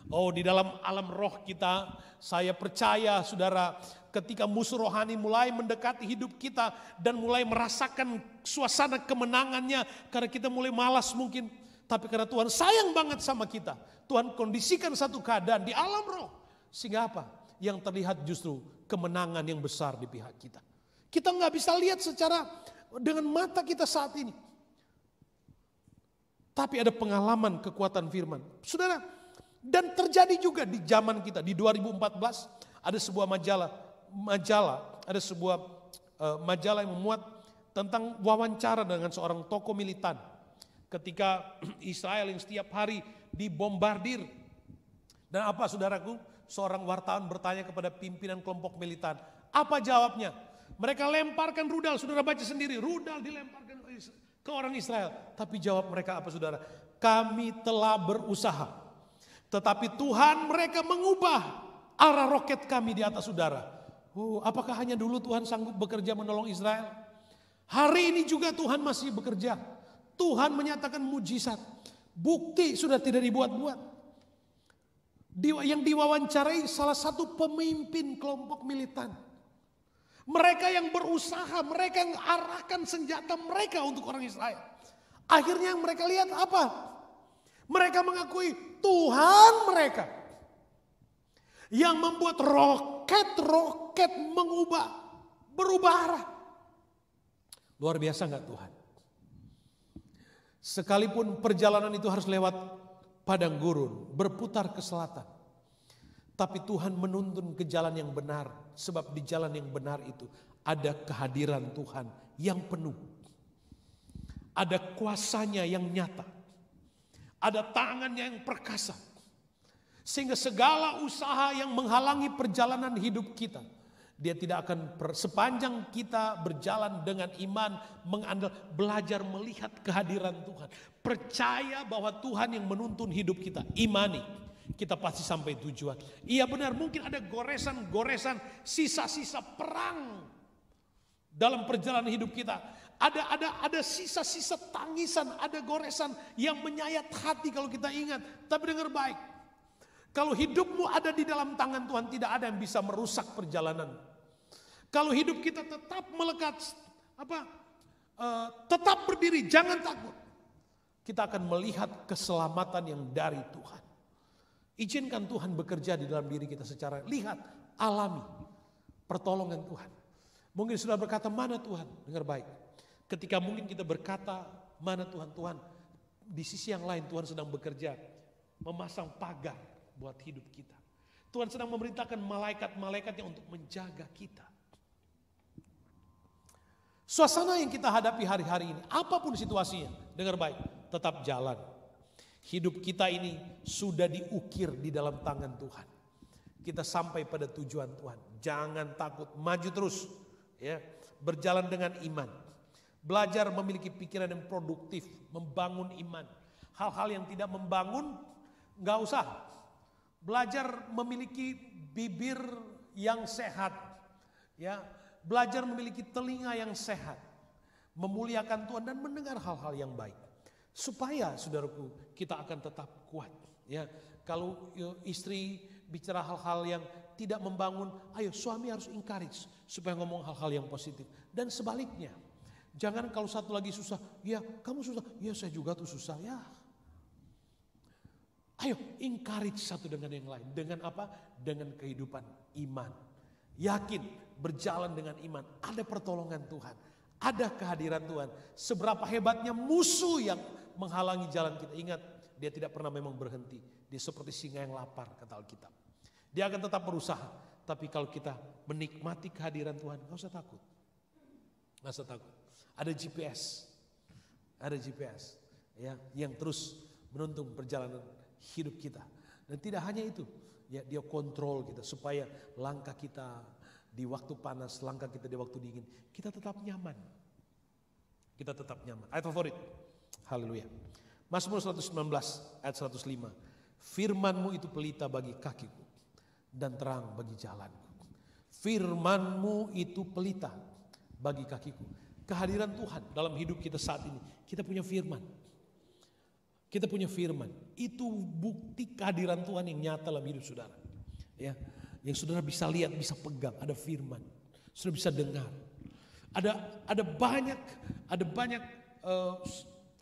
Oh, di dalam alam roh kita, saya percaya saudara, ketika musuh rohani mulai mendekati hidup kita dan mulai merasakan suasana kemenangannya, karena kita mulai malas mungkin, tapi karena Tuhan sayang banget sama kita, Tuhan kondisikan satu keadaan di alam roh, sehingga apa? Yang terlihat justru kemenangan yang besar di pihak kita. Kita nggak bisa lihat secara dengan mata kita saat ini. Tapi ada pengalaman kekuatan firman. Saudara, dan terjadi juga di zaman kita. Di 2014 ada sebuah majalah yang memuat tentang wawancara dengan seorang tokoh militan. Ketika Israel yang setiap hari dibombardir. Dan apa saudaraku? Seorang wartawan bertanya kepada pimpinan kelompok militan. Apa jawabnya? Mereka lemparkan rudal, saudara baca sendiri. Rudal dilemparkan ke orang Israel. Tapi jawab mereka apa saudara? Kami telah berusaha. Tetapi Tuhan mereka mengubah arah roket kami di atas udara. Apakah hanya dulu Tuhan sanggup bekerja menolong Israel? Hari ini juga Tuhan masih bekerja. Tuhan menyatakan mujizat. Bukti sudah tidak dibuat-buat. Yang diwawancarai salah satu pemimpin kelompok militan. Mereka yang berusaha, mereka yang arahkan senjata mereka untuk orang Israel. Akhirnya yang mereka lihat apa? Mereka mengakui Tuhan mereka yang membuat roket berubah arah. Luar biasa enggak Tuhan? Sekalipun perjalanan itu harus lewat padang gurun, berputar ke selatan. Tapi Tuhan menuntun ke jalan yang benar. Sebab di jalan yang benar itu ada kehadiran Tuhan yang penuh. Ada kuasanya yang nyata. Ada tangannya yang perkasa. Sehingga segala usaha yang menghalangi perjalanan hidup kita, dia tidak akan sepanjang kita berjalan dengan iman, mengandal, belajar melihat kehadiran Tuhan. Percaya bahwa Tuhan yang menuntun hidup kita, imani. Kita pasti sampai tujuan. Iya benar, mungkin ada goresan-goresan, sisa-sisa perang dalam perjalanan hidup kita. Ada sisa-sisa tangisan, ada goresan yang menyayat hati kalau kita ingat. Tapi dengar baik, kalau hidupmu ada di dalam tangan Tuhan, tidak ada yang bisa merusak perjalanan. Kalau hidup kita tetap melekat, tetap berdiri, jangan takut. Kita akan melihat keselamatan yang dari Tuhan. Izinkan Tuhan bekerja di dalam diri kita secara lihat, alami pertolongan Tuhan. Mungkin sudah berkata, mana Tuhan? Dengar baik. Ketika mungkin kita berkata, mana Tuhan? Tuhan, di sisi yang lain Tuhan sedang bekerja, memasang pagar buat hidup kita. Tuhan sedang memerintahkan malaikat-malaikatnya untuk menjaga kita. Suasana yang kita hadapi hari-hari ini, apapun situasinya, dengar baik, tetap jalan. Hidup kita ini sudah diukir di dalam tangan Tuhan. Kita sampai pada tujuan Tuhan. Jangan takut, maju terus. Ya, berjalan dengan iman. Belajar memiliki pikiran yang produktif, membangun iman. Hal-hal yang tidak membangun, nggak usah. Belajar memiliki bibir yang sehat. Ya, belajar memiliki telinga yang sehat. Memuliakan Tuhan dan mendengar hal-hal yang baik. Supaya saudaraku kita akan tetap kuat. Ya, kalau istri bicara hal-hal yang tidak membangun, ayo suami harus encourage supaya ngomong hal-hal yang positif. Dan sebaliknya, jangan kalau satu lagi susah, ya kamu susah, ya saya juga tuh susah ya. Ayo encourage satu dengan yang lain. Dengan apa? Dengan kehidupan iman. Yakin berjalan dengan iman. Ada pertolongan Tuhan. Ada kehadiran Tuhan. Seberapa hebatnya musuh yang menghalangi jalan kita. Ingat, dia tidak pernah memang berhenti. Dia seperti singa yang lapar, kata Alkitab. Dia akan tetap berusaha. Tapi kalau kita menikmati kehadiran Tuhan, gak usah takut. Gak usah takut. Ada GPS. Ada GPS. Ya, yang terus menuntun perjalanan hidup kita. Dan tidak hanya itu. Ya, dia kontrol kita supaya langkah kita di waktu panas, langkah kita di waktu dingin, kita tetap nyaman. Kita tetap nyaman. Ayat favorit. Haleluya. Mazmur 119 ayat 105. Firman-Mu itu pelita bagi kakiku dan terang bagi jalanku. Firman-Mu itu pelita bagi kakiku. Kehadiran Tuhan dalam hidup kita saat ini. Kita punya firman. Kita punya firman. Itu bukti kehadiran Tuhan yang nyata dalam hidup saudara. Ya, yang saudara bisa lihat, bisa pegang, ada firman. Saudara bisa dengar. Ada banyak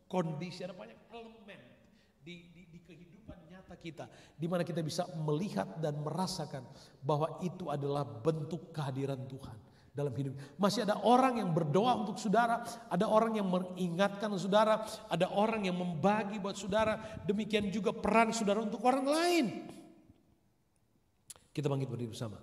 kondisi, ada banyak elemen di kehidupan nyata kita, di mana kita bisa melihat dan merasakan bahwa itu adalah bentuk kehadiran Tuhan dalam hidup. Masih ada orang yang berdoa untuk saudara, ada orang yang mengingatkan saudara, ada orang yang membagi buat saudara, demikian juga peran saudara untuk orang lain. Kita bangkit berdiri bersama.